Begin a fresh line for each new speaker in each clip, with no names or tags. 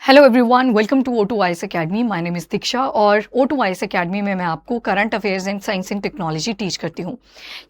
Hello everyone, welcome to O2IS academy. My name is Diksha और O2IS academy में मैं आपको current affairs and science and technology teach करती हूँ।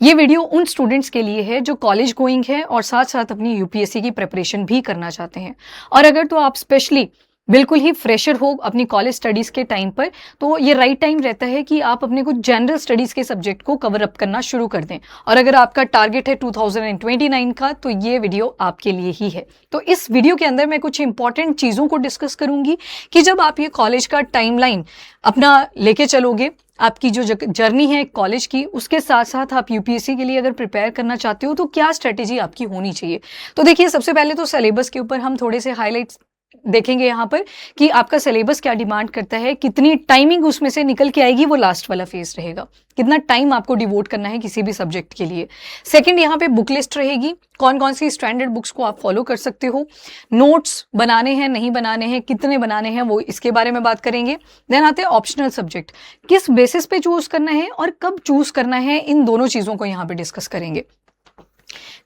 ये वीडियो उन स्टूडेंट्स के लिए है जो कॉलेज गोइंग है और साथ साथ अपनी यूपीएससी की प्रिपरेशन भी करना चाहते हैं। और अगर तो आप स्पेशली बिल्कुल ही फ्रेशर हो अपनी कॉलेज स्टडीज़ के टाइम पर, तो ये राइट टाइम रहता है कि आप अपने कुछ जनरल स्टडीज़ के सब्जेक्ट को कवर अप करना शुरू कर दें। और अगर आपका टारगेट है 2029 का, तो ये वीडियो आपके लिए ही है। तो इस वीडियो के अंदर मैं कुछ इंपॉर्टेंट चीज़ों को डिस्कस करूंगी कि जब आप ये कॉलेज का टाइमलाइन अपना लेके चलोगे, आपकी जो जर्नी है कॉलेज की, उसके साथ साथ आप यूपीएससी के लिए अगर प्रिपेयर करना चाहते हो तो क्या स्ट्रेटेजी आपकी होनी चाहिए। तो देखिए, सबसे पहले तो सिलेबस के ऊपर हम थोड़े से हाईलाइट्स देखेंगे यहाँ पर कि आपका सिलेबस क्या डिमांड करता है, कितनी टाइमिंग उसमें से निकल के आएगी, वो लास्ट वाला फेज रहेगा। कितना टाइम आपको डिवोट करना है किसी भी सब्जेक्ट के लिए। सेकंड, यहाँ पे बुक लिस्ट रहेगी, कौन कौन सी स्टैंडर्ड बुक्स को आप फॉलो कर सकते हो, नोट्स बनाने हैं नहीं बनाने हैं, कितने बनाने हैं, वो इसके बारे में बात करेंगे। देन आते हैं ऑप्शनल सब्जेक्ट, किस बेसिस पे चूज करना है और कब चूज करना है, इन दोनों चीज़ों को यहाँ पे डिस्कस करेंगे।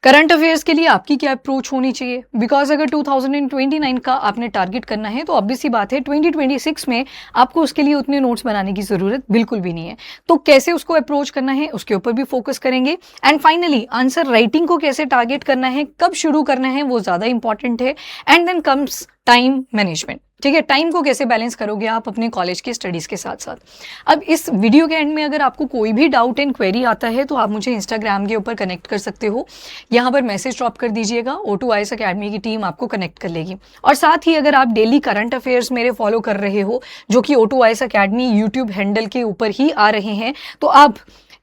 करंट अफेयर्स के लिए आपकी क्या अप्रोच होनी चाहिए, बिकॉज अगर 2029 का आपने टारगेट करना है तो ऑब्वियस सी बात है 2026 में आपको उसके लिए उतने नोट्स बनाने की ज़रूरत बिल्कुल भी नहीं है। तो कैसे उसको अप्रोच करना है उसके ऊपर भी फोकस करेंगे। एंड फाइनली आंसर राइटिंग को कैसे टारगेट करना है, कब शुरू करना है, वो ज़्यादा इंपॉर्टेंट है। And then comes time management. ठीक है, टाइम को कैसे बैलेंस करोगे आप अपने कॉलेज के स्टडीज़ के साथ साथ। अब इस वीडियो के एंड में अगर आपको कोई भी डाउट एंड क्वेरी आता है तो आप मुझे इंस्टाग्राम के ऊपर कनेक्ट कर सकते हो। यहाँ पर मैसेज ड्रॉप कर दीजिएगा, O2IS अकेडमी की टीम आपको कनेक्ट कर लेगी। और साथ ही अगर आप डेली करंट अफेयर्स मेरे फॉलो कर रहे हो, जो कि O2IS अकेडमी यूट्यूब हैंडल के ऊपर ही आ रहे हैं, तो आप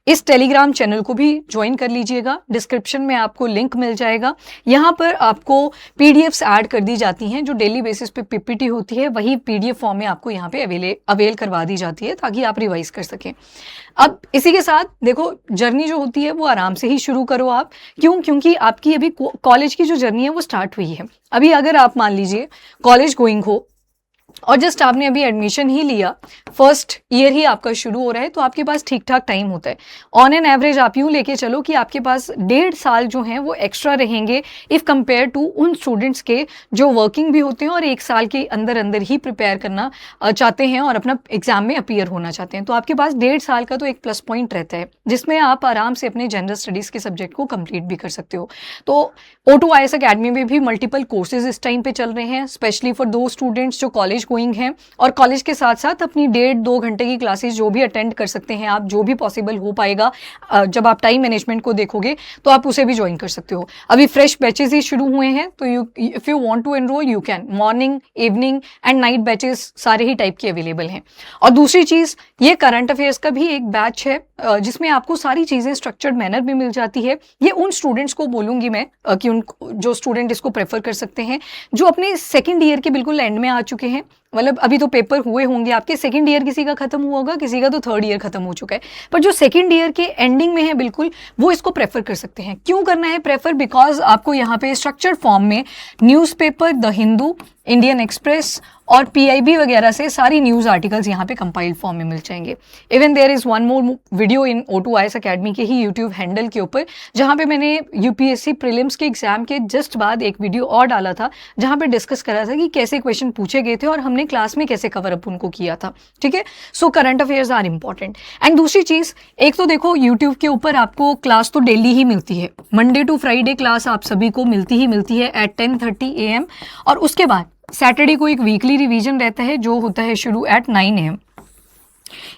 इस टेलीग्राम चैनल को भी ज्वाइन कर लीजिएगा। डिस्क्रिप्शन में आपको लिंक मिल जाएगा। यहाँ पर आपको पीडीएफ्स ऐड कर दी जाती हैं, जो डेली बेसिस पे पीपीटी होती है वही पीडीएफ फॉर्म में आपको यहाँ पे अवेल करवा दी जाती है, ताकि आप रिवाइज कर सकें। अब इसी के साथ देखो, जर्नी जो होती है वो आराम से ही शुरू करो आप। क्योंकि आपकी अभी कॉलेज की जो जर्नी है वो स्टार्ट हुई है। अभी अगर आप मान लीजिए कॉलेज गोइंग हो और जस्ट आपने अभी एडमिशन ही लिया, फर्स्ट ईयर ही आपका शुरू हो रहा है, तो आपके पास ठीक ठाक टाइम होता है। ऑन एन एवरेज आप यूँ लेके चलो कि आपके पास 1.5 साल जो हैं वो एक्स्ट्रा रहेंगे इफ़ कंपेयर टू उन स्टूडेंट्स के जो वर्किंग भी होते हैं और 1 साल के अंदर अंदर ही प्रिपेयर करना चाहते हैं और अपना एग्जाम में अपीयर होना चाहते हैं। तो आपके पास 1.5 साल का तो एक प्लस पॉइंट रहता है, जिसमें आप आराम से अपने जनरल स्टडीज़ के सब्जेक्ट को कंप्लीट भी कर सकते हो। तो O2IS अकेडमी में भी मल्टीपल कोर्सेज इस टाइम पे चल रहे हैं, स्पेशली फॉर दो स्टूडेंट्स जो कॉलेज गोइंग हैं और कॉलेज के साथ साथ अपनी 1.5-2 घंटे की क्लासेस जो भी अटेंड कर सकते हैं आप, जो भी पॉसिबल हो पाएगा। जब आप टाइम मैनेजमेंट को देखोगे तो आप उसे भी ज्वाइन कर सकते हो। अभी फ्रेश बैचेस ही शुरू हुए हैं, तो if you want to enrol you can. Morning, evening and night batches सारे ही टाइप के अवेलेबल हैं। और दूसरी चीज़, ये करंट अफेयर्स का भी एक बैच है जिसमें आपको सारी चीज़ें स्ट्रक्चर्ड मैनर में मिल जाती है। ये उन स्टूडेंट्स को बोलूँगी मैं कि जो स्टूडेंट इसको प्रेफर कर सकते हैं, जो अपने सेकेंड ईयर के बिल्कुल एंड में आ चुके हैं। मतलब अभी तो पेपर हुए होंगे आपके, सेकंड ईयर किसी का खत्म हुआ होगा, किसी का तो थर्ड ईयर खत्म हो चुका है, पर जो सेकंड ईयर के एंडिंग में है बिल्कुल, वो इसको प्रेफर कर सकते हैं। क्यों करना है प्रेफर? बिकॉज आपको यहाँ पे स्ट्रक्चर्ड फॉर्म में newspaper, the Hindu, Indian express और PIB वगैरह से सारी न्यूज़ आर्टिकल्स यहाँ पे कंपाइल्ड फॉर्म में मिल जाएंगे। Even there is one more video in O2IS academy के ही यूट्यूब हैंडल के ऊपर, जहाँ पे मैंने UPSC प्रीलिम्स के एग्जाम के जस्ट बाद एक वीडियो और डाला था, जहाँ पे डिस्कस करा था कि कैसे क्वेश्चन पूछे गए थे और हमने क्लास में कैसे कवर अप उनको किया था। ठीक है, so current affairs are important. And दूसरी चीज़, एक तो देखो यूट्यूब के ऊपर आपको क्लास तो डेली ही मिलती है, मंडे टू फ्राइडे क्लास आप सभी को मिलती है एट 10:30 AM। और उसके बाद सैटरडे को एक वीकली रिवीजन रहता है जो होता है शुरू एट 9 AM।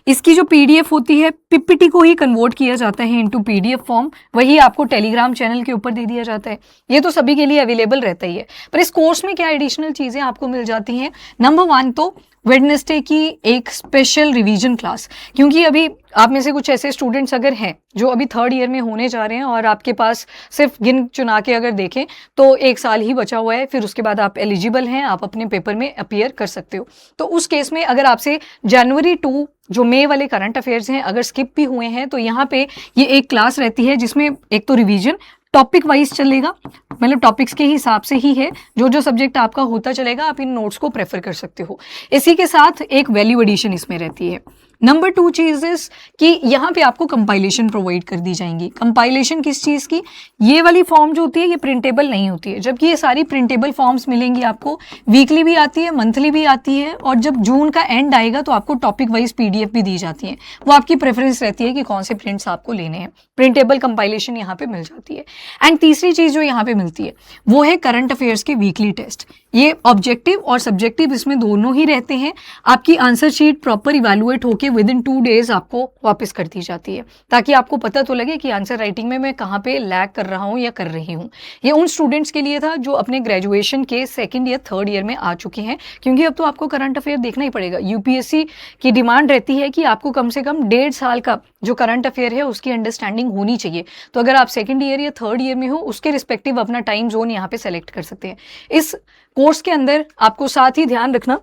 इसकी जो PDF होती है, PPT को ही कन्वर्ट किया जाता है इनटू PDF फॉर्म, वही आपको टेलीग्राम चैनल के ऊपर दे दिया जाता है। ये तो सभी के लिए अवेलेबल रहता ही है, पर इस कोर्स में क्या एडिशनल चीज़ें आपको मिल जाती हैं। नंबर 1 तो वेडनेसडे की एक स्पेशल रिवीजन क्लास, क्योंकि अभी आप में से कुछ ऐसे स्टूडेंट्स अगर हैं जो अभी थर्ड ईयर में होने जा रहे हैं और आपके पास सिर्फ गिन चुना के अगर देखें तो 1 साल ही बचा हुआ है, फिर उसके बाद आप एलिजिबल हैं, आप अपने पेपर में अपीयर कर सकते हो। तो उस केस में अगर आपसे जनवरी टू जो मई वाले करंट अफेयर्स हैं अगर स्किप भी हुए हैं, तो यहाँ पे ये एक क्लास रहती है जिसमें एक तो रिवीजन टॉपिक वाइज चलेगा, मतलब टॉपिक्स के हिसाब से ही है, जो जो सब्जेक्ट आपका होता चलेगा, आप इन नोट्स को प्रेफर कर सकते हो। इसी के साथ एक वैल्यू एडिशन इसमें रहती है। नंबर 2 चीज़ इज़ कि यहाँ पे आपको कंपाइलेशन प्रोवाइड कर दी जाएंगी। कंपाइलेशन किस चीज़ की? ये वाली फॉर्म जो होती है ये प्रिंटेबल नहीं होती है, जबकि ये सारी प्रिंटेबल फॉर्म्स मिलेंगी आपको। वीकली भी आती है, मंथली भी आती है, और जब जून का एंड आएगा तो आपको टॉपिक वाइज PDF भी दी जाती है। वो आपकी प्रेफरेंस रहती है कि कौन से प्रिंट्स आपको लेने हैं। प्रिंटेबल कंपाइलेशन यहाँ पे मिल जाती है। एंड तीसरी चीज़ जो यहाँ पे मिलती है वो है करंट अफेयर्स के वीकली टेस्ट। ये ऑब्जेक्टिव और सब्जेक्टिव इसमें दोनों ही रहते हैं। आपकी आंसर शीट प्रॉपर इवैल्यूएट होके विद इन 2 डेज आपको वापस कर दी जाती है, ताकि आपको पता तो लगे कि आंसर राइटिंग में मैं कहाँ पे लैग कर रहा हूँ या कर रही हूँ। ये उन स्टूडेंट्स के लिए था जो अपने ग्रेजुएशन के 2nd या 3rd ईयर में आ चुके हैं, क्योंकि अब तो आपको करंट अफेयर देखना ही पड़ेगा। UPSC की डिमांड रहती है कि आपको कम से कम 1.5 साल का जो करंट अफेयर है उसकी अंडरस्टैंडिंग होनी चाहिए। तो अगर आप 2nd ईयर या 3rd ईयर में हो, उसके रिस्पेक्टिव अपना टाइम जोन यहाँ पे सेलेक्ट कर सकते हैं। इस कोर्स के अंदर आपको साथ ही ध्यान रखना,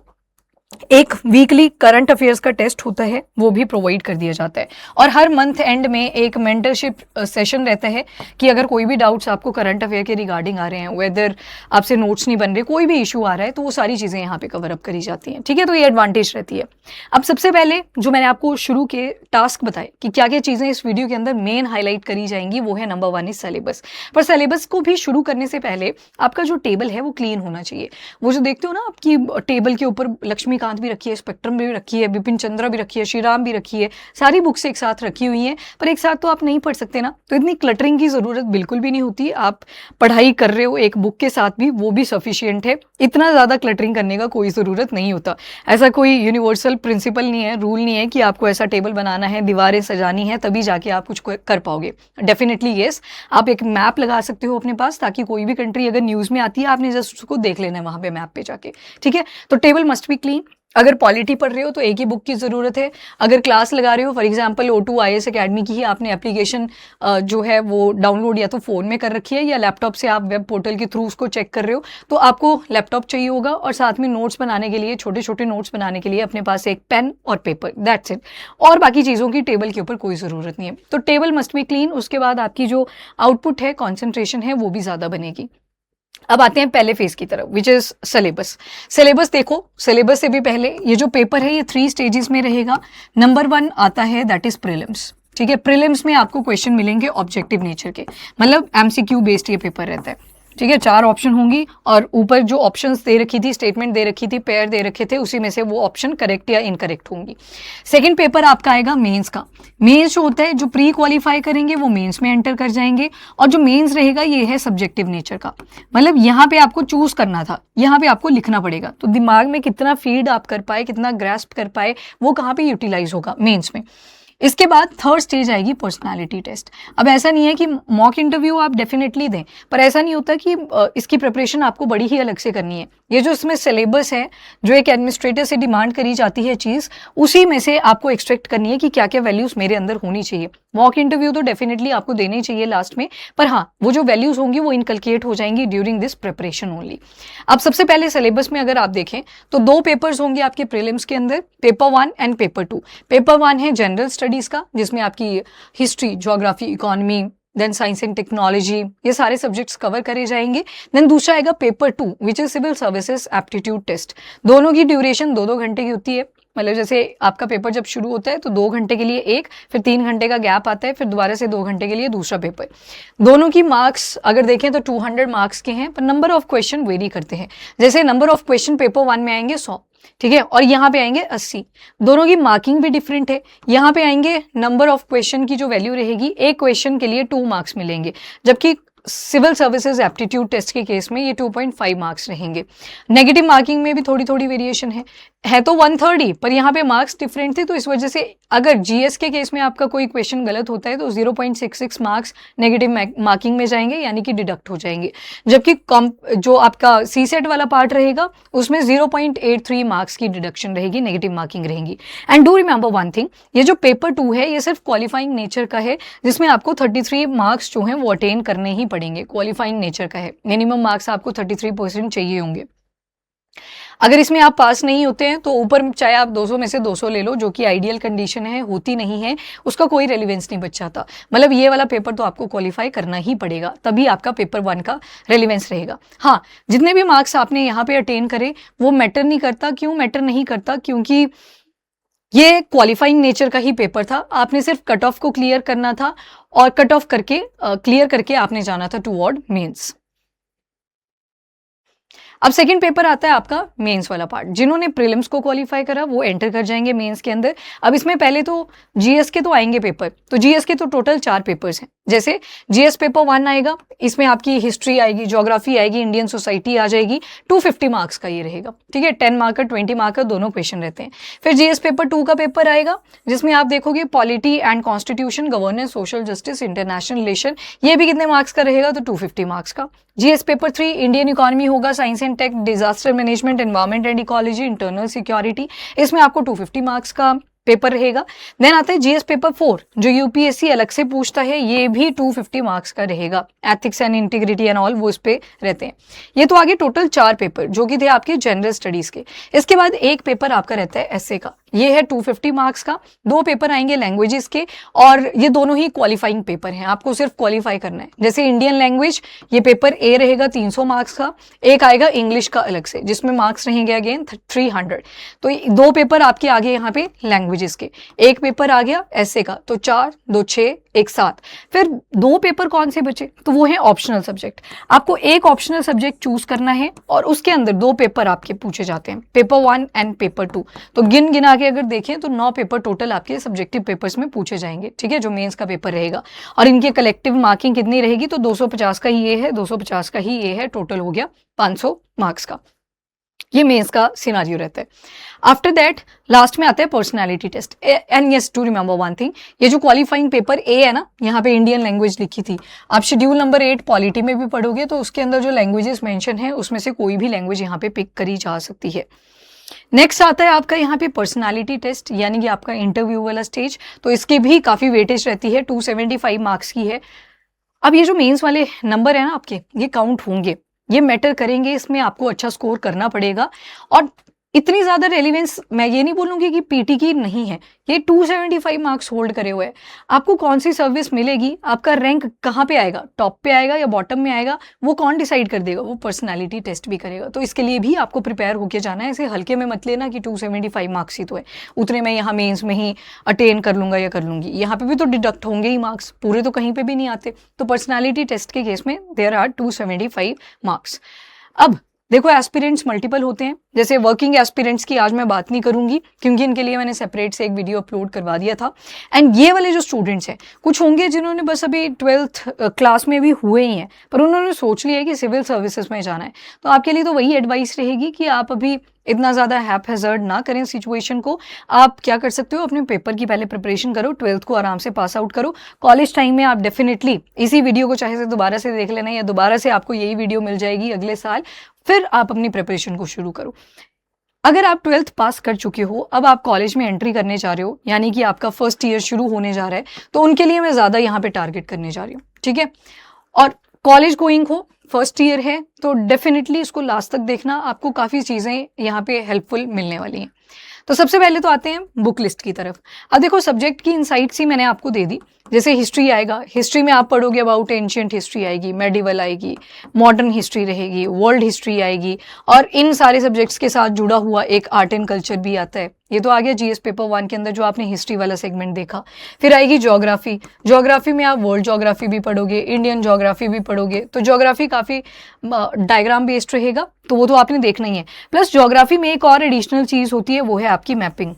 एक वीकली करंट अफेयर्स का टेस्ट होता है, वो भी प्रोवाइड कर दिया जाता है। और हर मंथ एंड में एक मेंटरशिप सेशन रहता है कि अगर कोई भी डाउट्स आपको करंट अफेयर के रिगार्डिंग आ रहे हैं, वेदर आपसे नोट्स नहीं बन रहे, कोई भी इशू आ रहा है, तो वो सारी चीज़ें यहाँ पे कवर अप करी जाती हैं। ठीक है, तो ये एडवांटेज रहती है। अब सबसे पहले जो मैंने आपको शुरू के टास्क बताए कि क्या क्या चीज़ें इस वीडियो के अंदर मेन हाईलाइट करी जाएंगी, वो है नंबर 1 इज सिलेबस। पर सिलेबस को भी शुरू करने से पहले आपका जो टेबल है वो क्लीन होना चाहिए। वो जो देखते हो ना, आपकी टेबल के ऊपर लक्ष्मीकांत भी रखी है, स्पेक्ट्रम भी रखी है, बिपिन चंद्रा भी रखी है, श्री राम भी रखी है, सारी बुक्स एक साथ रखी हुई हैं, पर एक साथ तो आप नहीं पढ़ सकते ना, तो इतनी क्लटरिंग की ज़रूरत बिल्कुल भी नहीं होती। आप पढ़ाई कर रहे हो एक बुक के साथ भी, वो भी सफिशियंट है। इतना ज़्यादा क्लटरिंग करने का कोई ज़रूरत नहीं होता। ऐसा कोई यूनिवर्सल प्रिंसिपल नहीं है, रूल नहीं है कि आपको ऐसा टेबल बनाना है, दीवारें सजानी है, तभी जाके आप कुछ कर पाओगे। डेफिनेटली येस, आप एक मैप लगा सकते हो अपने पास, ताकि कोई भी कंट्री अगर न्यूज़ में आती है, आपने जस्ट उसको देख लेना है वहाँ पे मैप पे जाके। ठीक है, तो टेबल मस्ट बी क्लीन। अगर पॉलिटी पढ़ रहे हो तो एक ही बुक की ज़रूरत है। अगर क्लास लगा रहे हो, for example O2 IAS academy की ही आपने एप्लीकेशन जो है वो डाउनलोड या तो फ़ोन में कर रखी है, या लैपटॉप से आप वेब पोर्टल के थ्रू उसको चेक कर रहे हो, तो आपको लैपटॉप चाहिए होगा, और साथ में नोट्स बनाने के लिए, छोटे छोटे नोट्स बनाने के लिए अपने पास एक पेन और पेपर, दैट्स इट। और बाकी चीज़ों की टेबल के ऊपर कोई ज़रूरत नहीं है। तो टेबल मस्ट बी क्लीन। उसके बाद आपकी जो आउटपुट है, कॉन्सेंट्रेशन है, वो भी ज़्यादा बनेगी। अब आते हैं पहले फेज की तरफ, विच इज सिलेबस। सिलेबस देखो, सिलेबस से भी पहले ये जो पेपर है ये 3 स्टेजेस में रहेगा। नंबर 1 आता है, दैट इज प्रीलिम्स। ठीक है, प्रीलिम्स में आपको क्वेश्चन मिलेंगे ऑब्जेक्टिव नेचर के, मतलब MCQ बेस्ड ये पेपर रहता है। ठीक है, 4 ऑप्शन होंगी, और ऊपर जो ऑप्शंस दे रखी थी, स्टेटमेंट दे रखी थी, पेयर दे रखे थे, उसी में से वो ऑप्शन करेक्ट या इनकरेक्ट होंगी। सेकंड पेपर आपका आएगा मेंस का। मेंस जो होता है, जो प्री क्वालिफाई करेंगे वो मेंस में एंटर कर जाएंगे, और जो मेंस रहेगा ये है सब्जेक्टिव नेचर का। मतलब यहाँ पे आपको चूज करना था, यहाँ पे आपको लिखना पड़ेगा, तो दिमाग में कितना फीड आप कर पाए, कितना ग्रास्प कर पाए, वो कहाँ पे यूटिलाइज होगा, मेंस में। इसके बाद थर्ड स्टेज आएगी पर्सनालिटी टेस्ट। अब ऐसा नहीं है कि मॉक इंटरव्यू आप डेफिनेटली दें, पर ऐसा नहीं होता कि इसकी प्रिपरेशन आपको बड़ी ही अलग से करनी है। ये जो इसमें सिलेबस है, जो एक एडमिनिस्ट्रेटर से डिमांड करी जाती है चीज़, उसी में से आपको एक्सट्रैक्ट करनी है कि क्या क्या वैल्यूज़ मेरे अंदर होनी चाहिए। मॉक इंटरव्यू तो डेफिनेटली आपको देने चाहिए लास्ट में, पर हाँ, वो जो वैल्यूज़ होंगी वो इनकलकेट हो जाएंगी ड्यूरिंग दिस प्रिपरेशन ओनली। अब सबसे पहले सिलेबस में अगर आप देखें तो 2 पेपर्स होंगे आपके प्रीलिम्स के अंदर, पेपर 1 एंड पेपर 2। पेपर 1 है जनरल स्टडीज़ का, जिसमें आपकी history, geography, economy, then science and technology, ये सारे सब्जेक्ट्स कवर करे जाएंगे। देन दूसरा आएगा paper 2, which is civil services aptitude test. दोनों की ड्यूरेशन 2-2 घंटे की होती है। मतलब जैसे आपका पेपर जब शुरू होता है तो 2 घंटे के लिए एक, फिर 3 घंटे का गैप आता है, फिर दोबारा से 2 घंटे के लिए दूसरा पेपर। दोनों की मार्क्स अगर देखें तो 200 मार्क्स के हैं, पर नंबर ऑफ क्वेश्चन वेरी करते हैं। जैसे नंबर ऑफ क्वेश्चन पेपर 1 में आएंगे 100, ठीक है, और यहाँ पे आएंगे 80। दोनों की मार्किंग भी डिफरेंट है। यहाँ पे आएंगे नंबर ऑफ क्वेश्चन की जो वैल्यू रहेगी, एक क्वेश्चन के लिए 2 मार्क्स मिलेंगे, जबकि सिविल सर्विसेज एप्टीट्यूड टेस्ट के केस में ये 2.5 मार्क्स रहेंगे। नेगेटिव मार्किंग में भी थोड़ी थोड़ी वेरिएशन है तो 1/3 ही, पर यहाँ पे मार्क्स डिफरेंट थे, तो इस वजह से अगर जीएस के केस में आपका कोई क्वेश्चन गलत होता है तो 0.66 मार्क्स नेगेटिव मार्किंग में जाएंगे, यानी कि डिडक्ट हो जाएंगे। जबकि जो आपका सीसेट वाला पार्ट रहेगा उसमें 0.83 मार्क्स की डिडक्शन रहेगी, नेगेटिव मार्किंग रहेगी। And do remember one thing, ये जो पेपर 2 है ये सिर्फ क्वालिफाइंग नेचर का है, जिसमें आपको 33 मार्क्स जो हैं वो अटेन करने ही पड़ेंगे। क्वालिफाइंग नेचर का है, मिनिमम मार्क्स आपको 33% चाहिए होंगे। अगर इसमें आप पास नहीं होते हैं तो ऊपर चाहे आप 200 में से 200 ले लो, जो कि आइडियल कंडीशन है, होती नहीं है, उसका कोई रेलिवेंस नहीं बच जाता। मतलब ये वाला पेपर तो आपको क्वालिफाई करना ही पड़ेगा, तभी आपका पेपर 1 का रेलिवेंस रहेगा। हाँ, जितने भी मार्क्स आपने यहाँ पे अटेन करे वो मैटर नहीं करता। क्यों मैटर नहीं करता? क्योंकि ये क्वालिफाइंग नेचर का ही पेपर था, आपने सिर्फ कट ऑफ को क्लियर करना था और कट ऑफ करके क्लियर करके आपने जाना था टुवर्ड मेंस। अब सेकंड पेपर आता है आपका मेंस वाला पार्ट। जिन्होंने प्रीलिम्स को क्वालिफाई करा वो एंटर कर जाएंगे मेंस के अंदर। अब इसमें पहले तो जीएस के तो आएंगे पेपर, तो जीएस के तो टोटल 4 पेपर्स हैं। जैसे जीएस पेपर 1 आएगा, इसमें आपकी हिस्ट्री आएगी, ज्योग्राफी आएगी, इंडियन सोसाइटी आ जाएगी, 250 मार्क्स का ये रहेगा, ठीक है। 10 मार्कर 20 मार्कर दोनों क्वेश्चन रहते हैं। फिर जीएस पेपर 2 का पेपर आएगा, जिसमें आप देखोगे polity and constitution, governance, social justice, international relation, ये भी कितने मार्क्स का रहेगा, तो 250 मार्क्स का। जीएस पेपर 3 इंडियन इकोनॉमी होगा, science and tech, disaster management, environment and ecology, internal security, इसमें आपको 250 मार्क्स का पेपर रहेगा। देन आता है जीएस पेपर 4 जो यूपीएससी अलग से पूछता है, ये भी 250 मार्क्स का रहेगा। Ethics and integrity and all वो इस पे रहते हैं। ये तो आगे टोटल 4 पेपर जो कि थे आपके जनरल स्टडीज के। इसके बाद एक पेपर आपका रहता है एसए का, ये है 250 मार्क्स का। 2 पेपर आएंगे लैंग्वेजेस के, और ये दोनों ही क्वालिफाइंग पेपर हैं, आपको सिर्फ क्वालिफाई करना है। जैसे इंडियन लैंग्वेज, ये पेपर ए रहेगा 300 मार्क्स का, एक आएगा इंग्लिश का अलग से जिसमें मार्क्स रहेंगे अगेन 300। तो 2 पेपर आपके आगे यहाँ पे लैंग्वेजेस के, एक पेपर आ गया एसए का, तो 4 2 6 1 7। फिर 2 पेपर कौन से बचे, तो वो है ऑप्शनल सब्जेक्ट। आपको एक ऑप्शनल सब्जेक्ट चूज करना है और उसके अंदर 2 पेपर आपके पूछे जाते हैं, पेपर 1 एंड पेपर 2। तो गिना के अगर देखें तो 9 पेपर टोटल आपके सब्जेक्टिव पेपर्स में पूछे जाएंगे, ठीक है, जो मेंस का पेपर रहेगा। और इनके कलेक्टिव मार्किंग कितनी रहेगी, तो 250 का ही ये है, 250 का ही ये है, टोटल हो गया 500 मार्क्स का। ये मेंस का सिनारियो रहता है। आफ्टर दैट लास्ट में आता है personality test. And yes to remember one thing, ये जो क्वालिफाइंग पेपर ए है ना, यहाँ पे इंडियन लैंग्वेज लिखी थी, आप शेड्यूल नंबर 8 पॉलिटी में भी पढ़ोगे तो उसके अंदर जो लैंग्वेजेस मेंशन है उसमें से कोई भी लैंग्वेज यहाँ पे पिक करी जा सकती है। नेक्स्ट आता है आपका यहाँ पे पर्सनालिटी टेस्ट, यानी कि आपका इंटरव्यू वाला स्टेज। तो इसकी भी काफी वेटेज रहती है, 275 मार्क्स की है। अब ये जो मेंस वाले नंबर है ना आपके, ये काउंट होंगे, ये मैटर करेंगे, इसमें आपको अच्छा स्कोर करना पड़ेगा। और इतनी ज्यादा रेलिवेंस मैं ये नहीं बोलूंगी कि पीटी की नहीं है, ये 275 मार्क्स होल्ड करे हुए हैं। आपको कौन सी सर्विस मिलेगी, आपका रैंक कहाँ पे आएगा, टॉप पे आएगा या बॉटम में आएगा, वो कौन डिसाइड कर देगा, वो पर्सनालिटी टेस्ट भी करेगा। तो इसके लिए भी आपको प्रिपेयर होके जाना है, ऐसे हल्के में मत लेना कि 275 मार्क्स ही तो है, उतने मैं यहाँ मेंस में ही अटेन कर लूंगा या कर लूंगी। यहाँ पे भी तो डिडक्ट होंगे ही मार्क्स, पूरे तो कहीं पे भी नहीं आते। तो पर्सनालिटी टेस्ट के केस में देयर आर 275 मार्क्स। अब देखो एस्पिरेंट्स मल्टीपल होते हैं, जैसे वर्किंग एस्पिरेंट्स की आज मैं बात नहीं करूंगी क्योंकि इनके लिए मैंने सेपरेट से एक वीडियो अपलोड करवा दिया था। एंड ये वाले जो स्टूडेंट्स हैं, कुछ होंगे जिन्होंने बस अभी 12th क्लास में भी हुए ही हैं, पर उन्होंने सोच लिया है कि सिविल सर्विसेज में जाना है। तो आपके लिए तो वही एडवाइस रहेगी कि आप अभी इतना ज़्यादा हैप हैजर्ड ना करें सिचुएशन को। आप क्या कर सकते हो, अपने पेपर की पहले प्रिपरेशन करो, 12th को आराम से पास आउट करो। कॉलेज टाइम में आप डेफिनेटली इसी वीडियो को चाहे से दोबारा से देख लेना, या दोबारा से आपको यही वीडियो मिल जाएगी अगले साल, फिर आप अपनी प्रिपरेशन को शुरू करो। अगर आप 12th पास कर चुके हो, अब आप कॉलेज में एंट्री करने जा रहे हो, यानी कि आपका फर्स्ट ईयर शुरू होने जा रहा है, तो उनके लिए मैं ज़्यादा यहाँ पे टारगेट करने जा रही हूँ, ठीक है। और कॉलेज गोइंग हो, फर्स्ट ईयर है, तो डेफिनेटली इसको लास्ट तक देखना, आपको काफ़ी चीज़ें यहाँ पे हेल्पफुल मिलने वाली हैं। तो सबसे पहले तो आते हैं बुक लिस्ट की तरफ। अब देखो सब्जेक्ट की इनसाइट्स ही मैंने आपको दे दी। जैसे हिस्ट्री आएगा, हिस्ट्री में आप पढ़ोगे अबाउट एंशियंट हिस्ट्री आएगी, मेडिवल आएगी, मॉडर्न हिस्ट्री रहेगी, वर्ल्ड हिस्ट्री आएगी, और इन सारे सब्जेक्ट्स के साथ जुड़ा हुआ एक आर्ट एंड कल्चर भी आता है। ये तो आ गया जीएस पेपर 1 के अंदर जो आपने हिस्ट्री वाला सेगमेंट देखा। फिर आएगी ज्योग्राफी, ज्योग्राफी में आप वर्ल्ड ज्योग्राफी भी पढ़ोगे, इंडियन ज्योग्राफी भी पढ़ोगे। तो ज्योग्राफी काफ़ी डायग्राम बेस्ड रहेगा, तो वो तो आपने देखना ही है। प्लस ज्योग्राफी में एक और एडिशनल चीज़ होती है, वो है आपकी मैपिंग,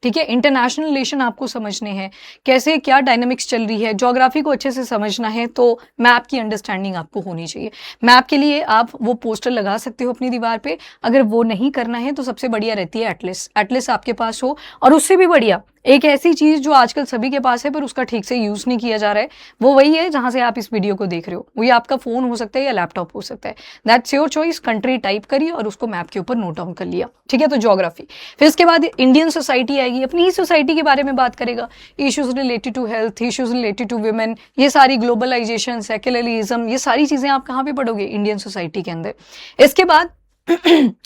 ठीक है। इंटरनेशनल रिलेशन आपको समझने हैं, कैसे क्या डायनामिक्स चल रही है, ज्योग्राफी को अच्छे से समझना है, तो मैप की अंडरस्टैंडिंग आपको होनी चाहिए। मैप के लिए आप वो पोस्टर लगा सकते हो अपनी दीवार पे। अगर वो नहीं करना है तो सबसे बढ़िया रहती है एटलस। एटलस आपके पास हो, और उससे भी बढ़िया एक ऐसी चीज़ जो आजकल सभी के पास है पर उसका ठीक से यूज़ नहीं किया जा रहा है, वो वही है जहाँ से आप इस वीडियो को देख रहे हो। वो ये आपका फ़ोन हो सकता है या लैपटॉप हो सकता है, that's your choice. Country type करी और उसको मैप के ऊपर नोट डाउन कर लिया, ठीक है। तो ज्योग्राफी। फिर इसके बाद इंडियन सोसाइटी आएगी, अपनी ही सोसाइटी के बारे में बात करेगा। Issues related to health, issues related to women, ये सारी ग्लोबलाइजेशन, सेक्युलरिज्म, ये सारी चीज़ें आप कहाँ पे पढ़ोगे, इंडियन सोसाइटी के अंदर। इसके बाद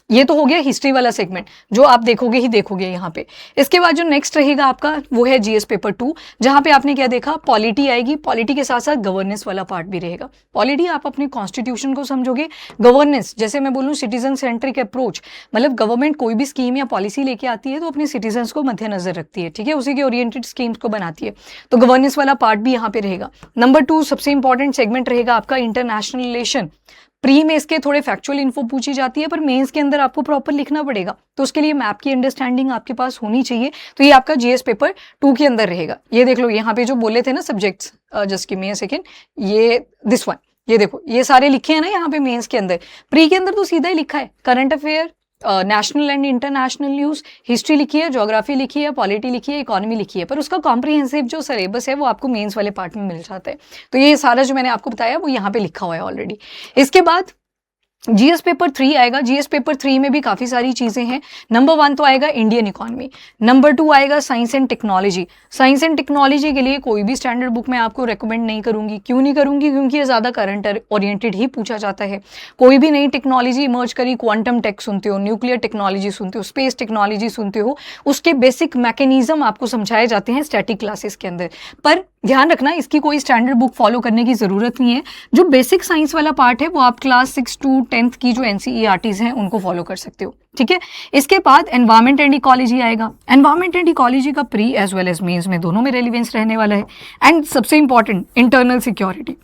ये तो हो गया हिस्ट्री वाला सेगमेंट जो आप देखोगे ही देखोगे यहाँ पे। इसके बाद जो नेक्स्ट रहेगा आपका वो है जीएस पेपर 2, जहाँ पे आपने क्या देखा, पॉलिटी आएगी, पॉलिटी के साथ साथ गवर्नेंस वाला पार्ट भी रहेगा। पॉलिटी आप अपने कॉन्स्टिट्यूशन को समझोगे, गवर्नेंस जैसे मैं बोलूँ सिटीजन सेंट्रिक अप्रोच, मतलब गवर्नमेंट कोई भी स्कीम या पॉलिसी लेके आती है तो अपने सिटीजन्स को मद्देनजर रखती है, ठीक है, उसी के ओरिएंटेड स्कीम्स को बनाती है, तो गवर्नेंस वाला पार्ट भी यहाँ पे रहेगा। नंबर 2 सबसे इंपॉर्टेंट सेगमेंट रहेगा आपका इंटरनेशनल रिलेशन। प्री में इसके थोड़े फैक्चुअल इन्फो पूछी जाती है, पर मेंस के अंदर आपको प्रॉपर लिखना पड़ेगा, तो उसके लिए मैप की अंडरस्टैंडिंग आपके पास होनी चाहिए। तो ये आपका जीएस पेपर 2 के अंदर रहेगा। ये देख लो यहाँ पे जो बोले थे ना subjects, just give me a second, ये दिस वन, ये देखो ये सारे लिखे हैं ना यहाँ पे मेंस के अंदर। प्री के अंदर तो सीधा ही लिखा है current affair, national and international news, history लिखी है, ज्योग्राफी लिखी है, पॉलिटी लिखी है, इकोनॉमी लिखी है, पर उसका कॉम्प्रिहेंसिव जो सिलेबस है वो आपको मेंस वाले पार्ट में मिल जाता है। तो ये सारा जो मैंने आपको बताया वो यहाँ पे लिखा हुआ है ऑलरेडी। इसके बाद जीएस पेपर 3 आएगा। जीएस पेपर 3 में भी काफ़ी सारी चीज़ें हैं। नंबर 1 तो आएगा इंडियन इकोनॉमी, नंबर 2 आएगा science and technology. Science and technology के लिए कोई भी स्टैंडर्ड बुक मैं आपको रेकमेंड नहीं करूंगी। क्यों नहीं करूंगी? क्योंकि ये ज़्यादा करंट ओरिएंटेड ही पूछा जाता है। कोई भी नई टेक्नोलॉजी इमर्ज करी, क्वांटम टेक सुनते हो, न्यूक्लियर टेक्नोलॉजी सुनते हो, स्पेस टेक्नोलॉजी सुनते हो, उसके बेसिक मैकेनिज्म आपको समझाए जाते हैं स्टैटिक क्लासेस के अंदर। पर ध्यान रखना इसकी कोई स्टैंडर्ड बुक फॉलो करने की ज़रूरत नहीं है। जो बेसिक साइंस वाला पार्ट है वो आप क्लास 6 to 10th की जो एनसीईआरटीज हैं उनको फॉलो कर सकते हो, ठीक है। इसके बाद एनवायरमेंट एंड इकोलॉजी आएगा। एनवायरमेंट एंड इकोलॉजी का pre as well as mains में दोनों में रेलिवेंस रहने वाला है। एंड सबसे important internal security.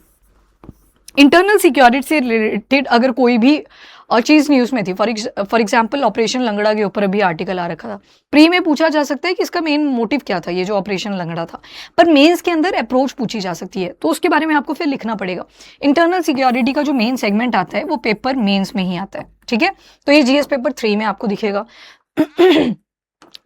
Internal security से रिलेटेड अगर कोई भी और चीज़ न्यूज़ में थी, फॉर एग्जाम्पल ऑपरेशन लंगड़ा के ऊपर अभी आर्टिकल आ रखा था, प्री में पूछा जा सकता है कि इसका मेन मोटिव क्या था, ये जो ऑपरेशन लंगड़ा था, पर मेंस के अंदर अप्रोच पूछी जा सकती है, तो उसके बारे में आपको फिर लिखना पड़ेगा। इंटरनल सिक्योरिटी का जो मेन सेगमेंट आता है वो पेपर मेंस में ही आता है, ठीक है। तो ये जीएस पेपर 3 में आपको दिखेगा।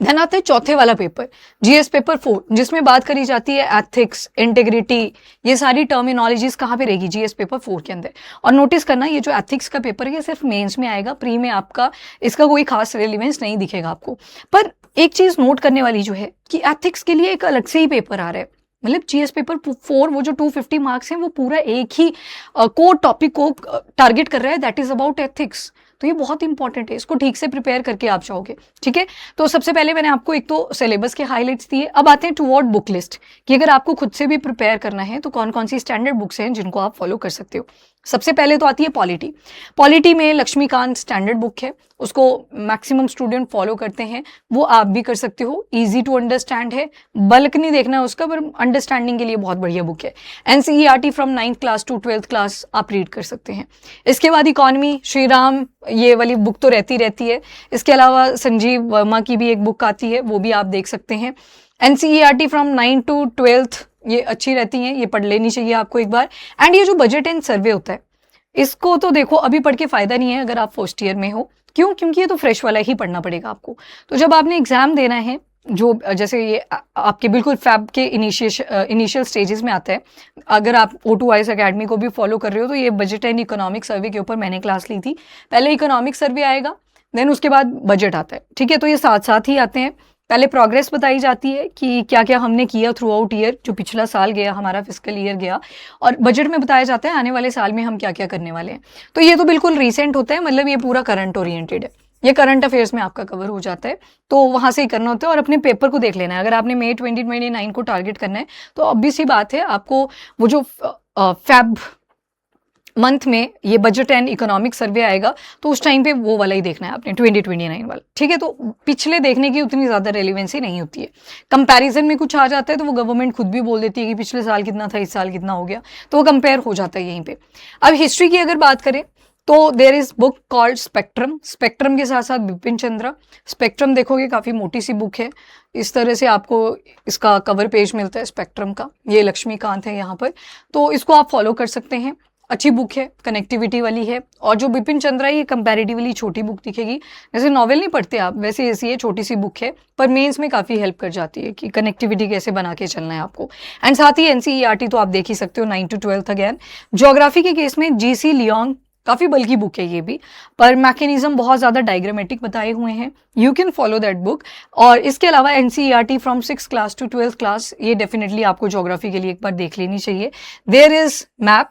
धन आते हैं चौथे वाला पेपर जीएस पेपर 4, जिसमें बात करी जाती है एथिक्स, इंटेग्रिटी, ये सारी टर्मिनोलॉजीज कहाँ पे रहेगी जीएस पेपर 4 के अंदर। और नोटिस करना ये जो एथिक्स का पेपर है ये सिर्फ मेंस में आएगा, प्री में आपका इसका कोई खास रेलिवेंस नहीं दिखेगा आपको। पर एक चीज नोट करने वाली जो है कि एथिक्स के लिए एक अलग से ही पेपर आ रहा है, मतलब जीएस पेपर 4 वो जो 250 मार्क्स हैं वो पूरा एक ही कोर टॉपिक को टारगेट कर रहा है, दैट इज अबाउट एथिक्स। तो ये बहुत इंपॉर्टेंट है, इसको ठीक से प्रिपेयर करके आप जाओगे, ठीक है। तो सबसे पहले मैंने आपको एक तो सिलेबस के हाइलाइट्स दिए। अब आते हैं टुवर्ड बुक लिस्ट कि अगर आपको खुद से भी प्रिपेयर करना है तो कौन कौन सी स्टैंडर्ड बुक्स हैं जिनको आप फॉलो कर सकते हो। सबसे पहले तो आती है पॉलिटी। पॉलिटी में लक्ष्मीकांत स्टैंडर्ड बुक है, उसको मैक्सिमम स्टूडेंट फॉलो करते हैं, वो आप भी कर सकते हो। इजी टू अंडरस्टैंड है, बल्क नहीं देखना है उसका, पर अंडरस्टैंडिंग के लिए बहुत बढ़िया बुक है। NCERT from 9th class to 12th class आप रीड कर सकते हैं। इसके बाद इकॉनमी, श्रीराम, ये वाली बुक तो रहती है। इसके अलावा संजीव वर्मा की भी एक बुक आती है, वो भी आप देख सकते हैं। NCERT from 9th to 12th ये अच्छी रहती हैं, ये पढ़ लेनी चाहिए आपको एक बार। एंड ये जो बजट एंड सर्वे होता है इसको तो देखो अभी पढ़ के फायदा नहीं है अगर आप फर्स्ट ईयर में हो। क्यों? क्योंकि ये तो फ्रेश वाला ही पढ़ना पड़ेगा आपको। तो जब आपने एग्जाम देना है, जो जैसे ये आपके बिल्कुल फैब के इनिशियल स्टेजेस में आता है, अगर आप O2IAS अकेडमी को भी फॉलो कर रहे हो तो ये बजट एंड इकोनॉमिक सर्वे के ऊपर मैंने क्लास ली थी। पहले इकोनॉमिक सर्वे आएगा, देन उसके बाद बजट आता है, ठीक है। तो ये साथ साथ ही आते हैं। पहले प्रोग्रेस बताई जाती है कि क्या क्या हमने किया थ्रू आउट ईयर, जो पिछला साल गया हमारा फिस्कल ईयर गया, और बजट में बताया जाता है आने वाले साल में हम क्या क्या करने वाले हैं। तो ये तो बिल्कुल रिसेंट होता है, मतलब ये पूरा करंट ओरिएंटेड है, ये करंट अफेयर्स में आपका कवर हो जाता है, तो वहाँ से ही करना होता है। और अपने पेपर को देख लेना है, अगर आपने मई 2029 को टारगेट करना है तो ऑब्वियस सी बात है आपको वो जो फैब मंथ में ये बजट एंड इकोनॉमिक सर्वे आएगा तो उस टाइम पे वो वाला ही देखना है आपने, 2029 वाला, ठीक है। तो पिछले देखने की उतनी ज़्यादा रेलिवेंसी नहीं होती है। कंपैरिजन में कुछ आ जाता है तो वो गवर्नमेंट खुद भी बोल देती है कि पिछले साल कितना था, इस साल कितना हो गया, तो वो कंपेयर हो जाता है यहीं पे। अब हिस्ट्री की अगर बात करें तो there is book called Spectrum. Spectrum के साथ साथ बिपिन चंद्रा। स्पेक्ट्रम देखोगे काफ़ी मोटी सी बुक है, इस तरह से आपको इसका कवर पेज मिलता है स्पेक्ट्रम का। ये लक्ष्मीकांत है यहाँ पर, तो इसको आप फॉलो कर सकते हैं, अच्छी बुक है, कनेक्टिविटी वाली है। और जो बिपिन चंद्रा ये कंपैरेटिवली छोटी बुक दिखेगी, जैसे नॉवेल नहीं पढ़ते आप वैसे ऐसी ये छोटी सी बुक है, पर मेंस में काफ़ी हेल्प कर जाती है कि कनेक्टिविटी कैसे बना के चलना है आपको। एंड साथ ही एनसीईआरटी तो आप देख ही सकते हो 9 to 12th अगेन। ज्योग्राफी के केस में जीसी लियोंग, काफ़ी बल्कि बुक है ये भी, पर मैकेनिज्म बहुत ज़्यादा डायग्रामेटिक बताए हुए हैं, you can follow that book. और इसके अलावा NCERT from 6th class to 12th class, ये डेफिनेटली आपको ज्योग्राफी के लिए एक बार देख लेनी चाहिए। देयर इज मैप,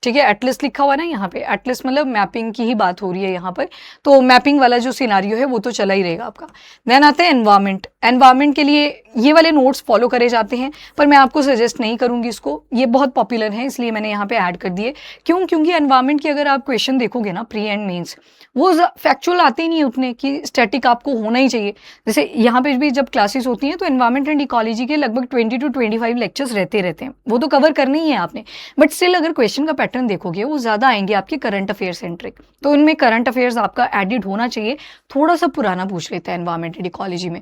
ठीक है, एटलस लिखा हुआ ना यहाँ पे, एटलस मतलब मैपिंग की ही बात हो रही है यहाँ पर, तो मैपिंग वाला जो सिनारियो है वो तो चला ही रहेगा आपका। देन आते हैं एनवायरमेंट। एनवायरमेंट के लिए ये वाले नोट्स फॉलो करे जाते हैं, पर मैं आपको सजेस्ट नहीं करूंगी इसको, ये बहुत पॉपुलर है इसलिए मैंने यहाँ पे ऐड कर दिए। क्यों? क्योंकि एनवायरमेंट की अगर आप क्वेश्चन देखोगे ना प्री एंड मेंस, वो फैक्चुअल आते ही नहीं उतने कि स्टैटिक आपको होना ही चाहिए। जैसे यहाँ पे भी जब क्लासेस होती हैं तो एनवायरमेंट एंड इकोलॉजी के लगभग 20 to 25 लेक्चर्स रहते हैं, वो तो कवर करने ही है आपने, बट स्टिल अगर क्वेश्चन का पैटर्न देखोगे वो ज़्यादा आएंगे आपके करंट अफेयर सेंट्रिक, तो उनमें करंट अफेयर्स आपका एडिड होना चाहिए। थोड़ा सा पुराना पूछ लेता है एनवायरमेंट एंड इकोलॉजी में,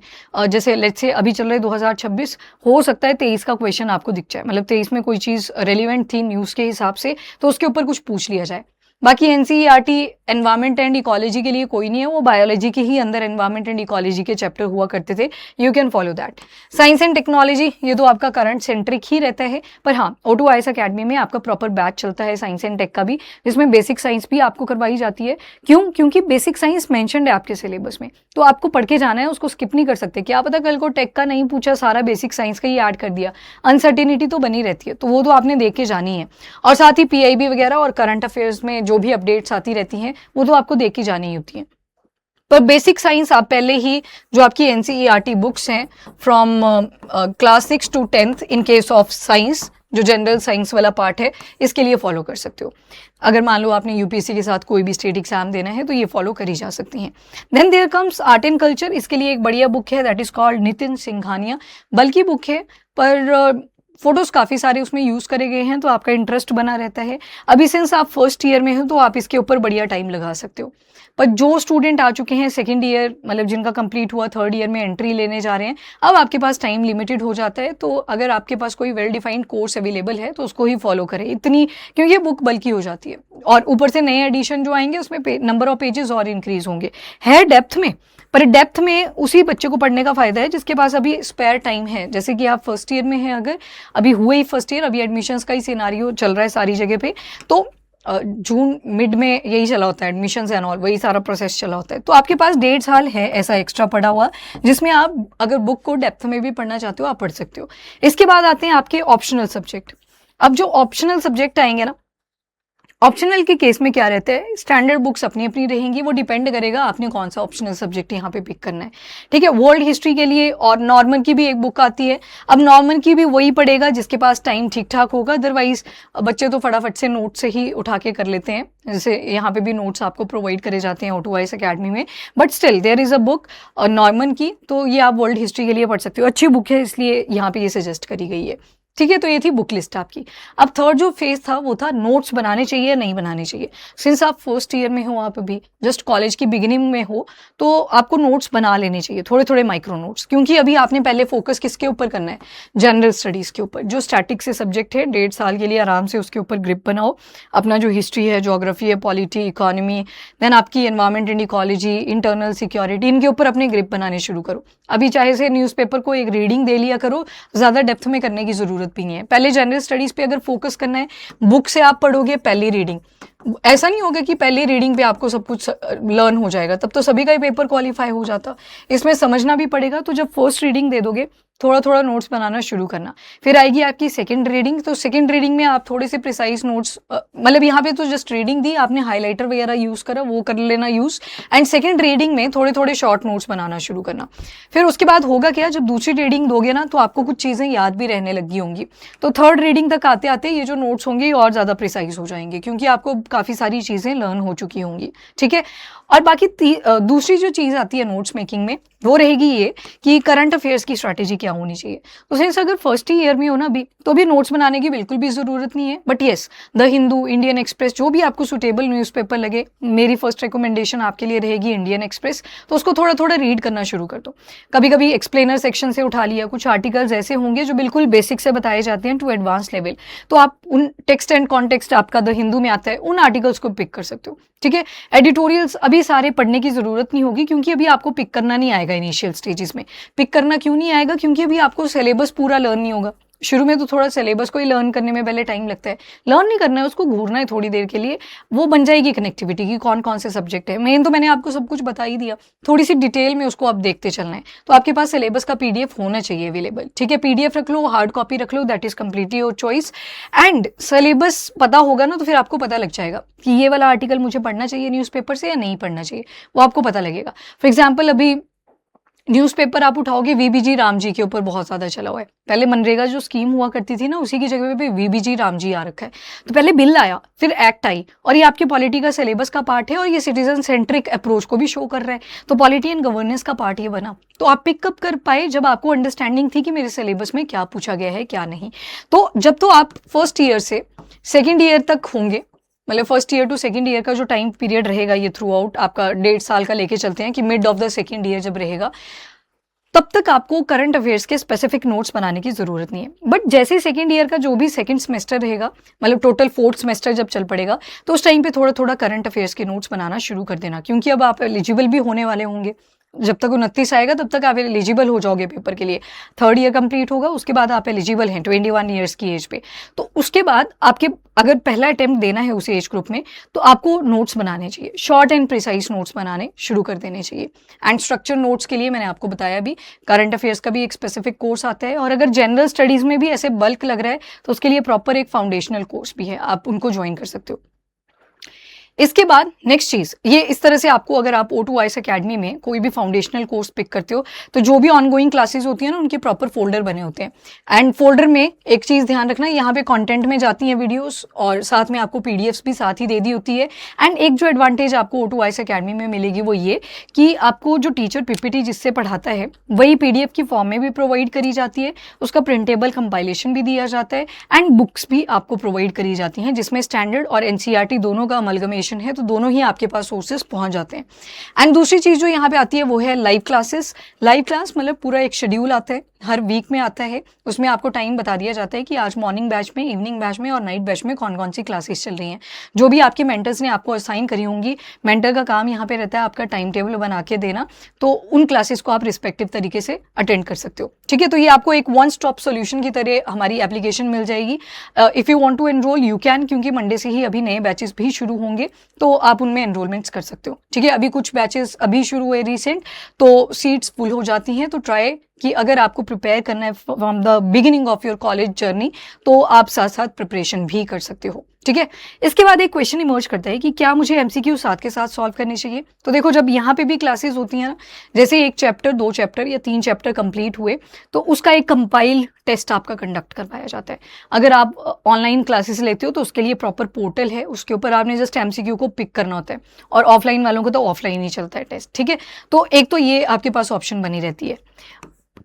जैसे लेट्स से अभी चल रहे 2026, हो सकता है 23 का क्वेश्चन आपको दिख जाए, मतलब 23 में कोई चीज़ रेलिवेंट थी न्यूज़ के हिसाब से तो उसके ऊपर कुछ पूछ लिया जाए। बाकी एनसीईआरटी एनवायरमेंट एंड इकोलॉजी के लिए कोई नहीं है, वो बायोलॉजी के ही अंदर एनवायरमेंट एंड इकोलॉजी के चैप्टर हुआ करते थे, you can follow that. Science and technology ये तो आपका करंट सेंट्रिक ही रहता है, पर हाँ O2 IAS अकेडमी में आपका प्रॉपर बैच चलता है साइंस एंड टेक का भी, जिसमें बेसिक साइंस भी आपको करवाई जाती है। क्यों? क्योंकि बेसिक साइंस मेंशन्ड है आपके सिलेबस में, तो आपको पढ़ के जाना है, उसको स्किप नहीं कर सकते। क्या पता कल को टेक का नहीं पूछा, सारा बेसिक साइंस का ही ऐड कर दिया, अनसर्टेनिटी तो बनी रहती है, तो वो तो आपने देख के जानी है। और साथ ही PIB वगैरह और करंट अफेयर्स में जो भी अपडेट्स आती रहती हैं वो तो आपको देख के जानी होती हैं। पर बेसिक साइंस आप पहले ही जो आपकी एनसीईआरटी बुक्स हैं from class 6 to 10th in case of science, जो जनरल साइंस वाला पार्ट है, इसके लिए फॉलो कर सकते हो। अगर मान लो आपने यूपीएससी के साथ कोई भी स्टेट एग्जाम देना है तो ये फॉलो करी जा सकती हैं। Then there comes art and culture, इसके लिए एक बढ़िया बुक है that is called Nitin Singhania, बल्कि बुक है पर फोटोज काफ़ी सारे उसमें यूज़ करे गए हैं, तो आपका इंटरेस्ट बना रहता है। अभी सिंस आप फर्स्ट ईयर में हो तो आप इसके ऊपर बढ़िया टाइम लगा सकते हो, पर जो स्टूडेंट आ चुके हैं सेकंड ईयर, मतलब जिनका कंप्लीट हुआ, थर्ड ईयर में एंट्री लेने जा रहे हैं, अब आपके पास टाइम लिमिटेड हो जाता है, तो अगर आपके पास कोई वेल डिफाइंड कोर्स अवेलेबल है तो उसको ही फॉलो करें इतनी, क्योंकि ये बुक बल्कि हो जाती है और ऊपर से नए एडिशन जो आएंगे उसमें नंबर ऑफ पेजेस और इंक्रीज होंगे। है डेप्थ में, पर डेप्थ में उसी बच्चे को पढ़ने का फायदा है जिसके पास अभी स्पेयर टाइम है। जैसे कि आप फर्स्ट ईयर में हैं, अगर अभी हुए ही फर्स्ट ईयर, अभी एडमिशन्स का ही सिनारियो चल रहा है सारी जगह पे, तो जून मिड में यही चला होता है एडमिशन्स एंड ऑल, वही सारा प्रोसेस चला होता है, तो आपके पास 1.5 साल है ऐसा एक्स्ट्रा पड़ा हुआ, जिसमें आप अगर बुक को डेप्थ में भी पढ़ना चाहते हो आप पढ़ सकते हो। इसके बाद आते हैं आपके ऑप्शनल सब्जेक्ट। अब जो ऑप्शनल सब्जेक्ट आएंगे ना, ऑप्शनल के केस में क्या रहता है, स्टैंडर्ड बुक्स अपनी अपनी रहेंगी, वो डिपेंड करेगा आपने कौन सा ऑप्शनल सब्जेक्ट यहाँ पे पिक करना है। ठीक है, वर्ल्ड हिस्ट्री के लिए और नॉर्मल की भी एक बुक आती है। अब नॉर्मल की भी वही पढ़ेगा जिसके पास टाइम ठीक ठाक होगा, अदरवाइज बच्चे तो फटाफट से नोट से ही उठा के कर लेते हैं, जैसे यहाँ पे भी नोट्स आपको प्रोवाइड करे जाते हैं O2 IAS अकेडमी में, but still there is a book normal की, तो ये आप वर्ल्ड हिस्ट्री के लिए पढ़ सकते हो, अच्छी बुक है इसलिए यहाँ पे ये सजेस्ट करी गई है। ठीक है, तो ये थी बुक लिस्ट आपकी। अब थर्ड जो फेज था वो था नोट्स बनाने चाहिए या नहीं बनाने चाहिए। सिंस आप फर्स्ट ईयर में हो, आप अभी जस्ट कॉलेज की बिगिनिंग में हो, तो आपको नोट्स बना लेने चाहिए, थोड़े थोड़े माइक्रो नोट्स, क्योंकि अभी आपने पहले फोकस किसके ऊपर करना है, जनरल स्टडीज़ के ऊपर। जो स्टैटिक से सब्जेक्ट है 1.5 साल के लिए आराम से उसके ऊपर ग्रिप बनाओ, अपना जो हिस्ट्री है, जोग्राफी है, पॉलिटी, इकोनॉमी, देन आपकी environment and ecology, internal security, इनके ऊपर अपने ग्रिप बनाने शुरू करो। अभी चाहे से न्यूज़पेपर को एक रीडिंग दे लिया करो, ज़्यादा डेप्थ में करने की ज़रूरत भी नहीं है। पहले जनरल स्टडीज़ पे अगर फोकस करना है, बुक से आप पढ़ोगे पहली रीडिंग, ऐसा नहीं होगा कि पहली रीडिंग पे आपको सब कुछ लर्न हो जाएगा, तब तो सभी का ही पेपर क्वालिफाई हो जाता। इसमें समझना भी पड़ेगा, तो जब फर्स्ट रीडिंग दे दोगे थोड़ा थोड़ा नोट्स बनाना शुरू करना। फिर आएगी आपकी सेकंड रीडिंग, तो सेकंड रीडिंग में आप थोड़े से प्रिसाइज नोट्स, मतलब यहाँ पे तो जस्ट रीडिंग दी आपने, हाइलाइटर वगैरह यूज़ करा, वो कर लेना यूज़, एंड सेकंड रीडिंग में थोड़े थोड़े शॉर्ट नोट्स बनाना शुरू करना। फिर उसके बाद होगा क्या, जब दूसरी रीडिंग दोगे ना तो आपको कुछ चीज़ें याद भी रहने लगी होंगी, तो थर्ड रीडिंग तक आते आते ये जो नोट्स होंगे ये और ज़्यादा प्रिसाइज हो जाएंगे, क्योंकि आपको काफ़ी सारी चीज़ें लर्न हो चुकी होंगी। ठीक है, और बाकी दूसरी जो चीज़ आती है नोट्स मेकिंग में, वो रहेगी ये कि करंट अफेयर्स की स्ट्रैटेजी क्या होनी चाहिए। तो सिंस अगर फर्स्ट ईयर में हो ना अभी, तो भी नोट्स बनाने की बिल्कुल भी ज़रूरत नहीं है, but yes the Hindu, Indian express, जो भी आपको सुटेबल न्यूज़पेपर लगे, मेरी फर्स्ट रिकमेंडेशन आपके लिए रहेगी इंडियन एक्सप्रेस, तो उसको थोड़ा थोड़ा रीड करना शुरू कर दो। कभी कभी एक्सप्लेनर सेक्शन से उठा लिया, कुछ आर्टिकल्स ऐसे होंगे जो बिल्कुल बेसिक से बताए जाते हैं टू एडवांस लेवल, तो आप उन टेक्स्ट एंड कॉन्टेक्स्ट आपका द हिंदू में आता है, उन आर्टिकल्स को पिक कर सकते हो। ठीक है, एडिटोरियल्स अभी सारे पढ़ने की ज़रूरत नहीं होगी, क्योंकि अभी आपको पिक करना नहीं आएगा इनिशियल स्टेजेस में। पिक करना क्यों नहीं आएगा, क्योंकि अभी आपको सिलेबस पूरा लर्न नहीं होगा, शुरू में तो थोड़ा सिलेबस को ही लर्न करने में पहले टाइम लगता है, लर्न नहीं करना है उसको, घूरना है थोड़ी देर के लिए, वो बन जाएगी कनेक्टिविटी की कौन कौन से सब्जेक्ट है। मेन तो मैंने आपको सब कुछ बता ही दिया, थोड़ी सी डिटेल में उसको आप देखते चलना है। तो आपके पास सिलेबस का पीडीएफ होना चाहिए अवेलेबल, ठीक है, पीडीएफ रख लो, हार्ड कॉपी रख लो, that is completely your choice. And syllabus पता होगा ना तो फिर आपको पता लग जाएगा कि ये वाला आर्टिकल मुझे पढ़ना चाहिए न्यूज़पेपर से या नहीं पढ़ना चाहिए, वो आपको पता लगेगा। फॉर एग्जाम्पल अभी न्यूज़पेपर आप उठाओगे, वीबीजी राम जी के ऊपर बहुत ज़्यादा चला हुआ है। पहले मनरेगा जो स्कीम हुआ करती थी ना, उसी की जगह पे वीबीजी राम जी आ रखा है। तो पहले बिल आया, फिर एक्ट आई, और ये आपके पॉलिटी का सिलेबस का पार्ट है, और ये सिटीजन सेंट्रिक अप्रोच को भी शो कर रहा है। तो पॉलिटी एंड गवर्नेंस का पार्ट ये बना। तो आप पिकअप कर पाए जब आपको अंडरस्टैंडिंग थी कि मेरे सिलेबस में क्या पूछा गया है क्या नहीं। तो जब तो आप फर्स्ट ईयर से सेकेंड ईयर तक होंगे, मतलब first year to second year का जो टाइम पीरियड रहेगा, ये थ्रू आउट आपका 1.5 साल का लेके चलते हैं कि mid of the second year जब रहेगा, तब तक आपको करंट अफेयर्स के स्पेसिफिक नोट्स बनाने की जरूरत नहीं है। बट जैसे ही सेकंड ईयर का जो भी सेकंड सेमेस्टर रहेगा, मतलब टोटल 4th सेमेस्टर जब चल पड़ेगा, तो उस टाइम पे थोड़ा थोड़ा करंट अफेयर्स के नोट्स बनाना शुरू कर देना, क्योंकि अब आप एलिजिबल भी होने वाले होंगे। जब तक 29 आएगा तब तक आप एलिजिबल हो जाओगे पेपर के लिए। 3rd ईयर कंप्लीट होगा, उसके बाद आप एलिजिबल हैं 21 ईयर्स की एज पे। तो उसके बाद आपके अगर पहला अटेम्प्ट देना है उस एज ग्रुप में, तो आपको नोट्स बनाने चाहिए, शॉर्ट एंड प्रिसाइज नोट्स बनाने शुरू कर देने चाहिए। एंड स्ट्रक्चर नोट्स के लिए मैंने आपको बताया भी, करंट अफेयर्स का भी एक स्पेसिफिक कोर्स आता है, और अगर जनरल स्टडीज में भी ऐसे बल्क लग रहा है तो उसके लिए प्रॉपर एक फाउंडेशनल कोर्स भी है, आप उनको ज्वाइन कर सकते हो। इसके बाद नेक्स्ट चीज ये, इस तरह से आपको अगर आप O2IS अकेडमी में कोई भी फाउंडेशनल कोर्स पिक करते हो, तो जो भी ऑनगोइंग क्लासेस होती है ना, उनके प्रॉपर फोल्डर बने होते हैं। एंड फोल्डर में एक चीज ध्यान रखना, यहाँ पे कंटेंट में जाती हैं वीडियोस, और साथ में आपको पीडीएफ्स भी साथ ही दे दी होती है। एंड एक जो एडवांटेज आपको O2IS अकेडमी में मिलेगी वो ये कि आपको जो टीचर पीपीटी जिससे पढ़ाता है वही पीडीएफ की फॉर्म में भी प्रोवाइड करी जाती है, उसका प्रिंटेबल कंपाइलेशन भी दिया जाता है, एंड बुक्स भी आपको प्रोवाइड करी जाती हैं जिसमें स्टैंडर्ड और एनसीईआरटी दोनों का अमलगमेशन है, तो दोनों ही आपके पास सोर्सेस पहुंच जाते हैं। एंड दूसरी चीज जो यहाँ पे आती है वो है लाइव क्लासेस। लाइव क्लास मतलब पूरा एक शेड्यूल आता है, हर वीक में आता है, उसमें आपको टाइम बता दिया जाता है कि आज मॉर्निंग बैच में, इवनिंग बैच में और नाइट बैच में कौन कौन सी क्लासेस चल रही हैं। जो भी आपके मेंटर्स ने आपको असाइन करी होंगी, मेंटर का काम यहाँ पे रहता है आपका टाइम टेबल बना के देना, तो उन क्लासेस को आप रिस्पेक्टिव तरीके से अटेंड कर सकते हो, ठीक है। तो ये आपको एक वन स्टॉप सोल्यूशन की तरह हमारी एप्लीकेशन मिल जाएगी। If you want to enrol you can, क्योंकि मंडे से ही अभी नए बैचेस भी शुरू होंगे, तो आप उनमें एनरोलमेंट्स कर सकते हो, ठीक है। अभी कुछ बैचेस अभी शुरू हुए रिसेंट, तो सीट्स फुल हो जाती हैं, तो ट्राई कि अगर आपको प्रिपेयर करना है from the beginning of your college journey, तो आप साथ साथ प्रिपरेशन भी कर सकते हो, ठीक है। इसके बाद एक क्वेश्चन इमर्ज करता है कि क्या मुझे एमसीक्यू साथ के साथ सॉल्व करने चाहिए। तो देखो, जब यहाँ पे भी क्लासेस होती हैं ना, जैसे एक चैप्टर, 2 चैप्टर या 3 चैप्टर कंप्लीट हुए, तो उसका एक कंपाइल टेस्ट आपका कंडक्ट करवाया जाता है। अगर आप ऑनलाइन क्लासेस लेते हो तो उसके लिए प्रॉपर पोर्टल है, उसके ऊपर आपने जस्ट एमसीक्यू को पिक करना होता है, और ऑफलाइन वालों को तो ऑफलाइन ही चलता है टेस्ट, ठीक है। तो एक तो ये आपके पास ऑप्शन बनी रहती है।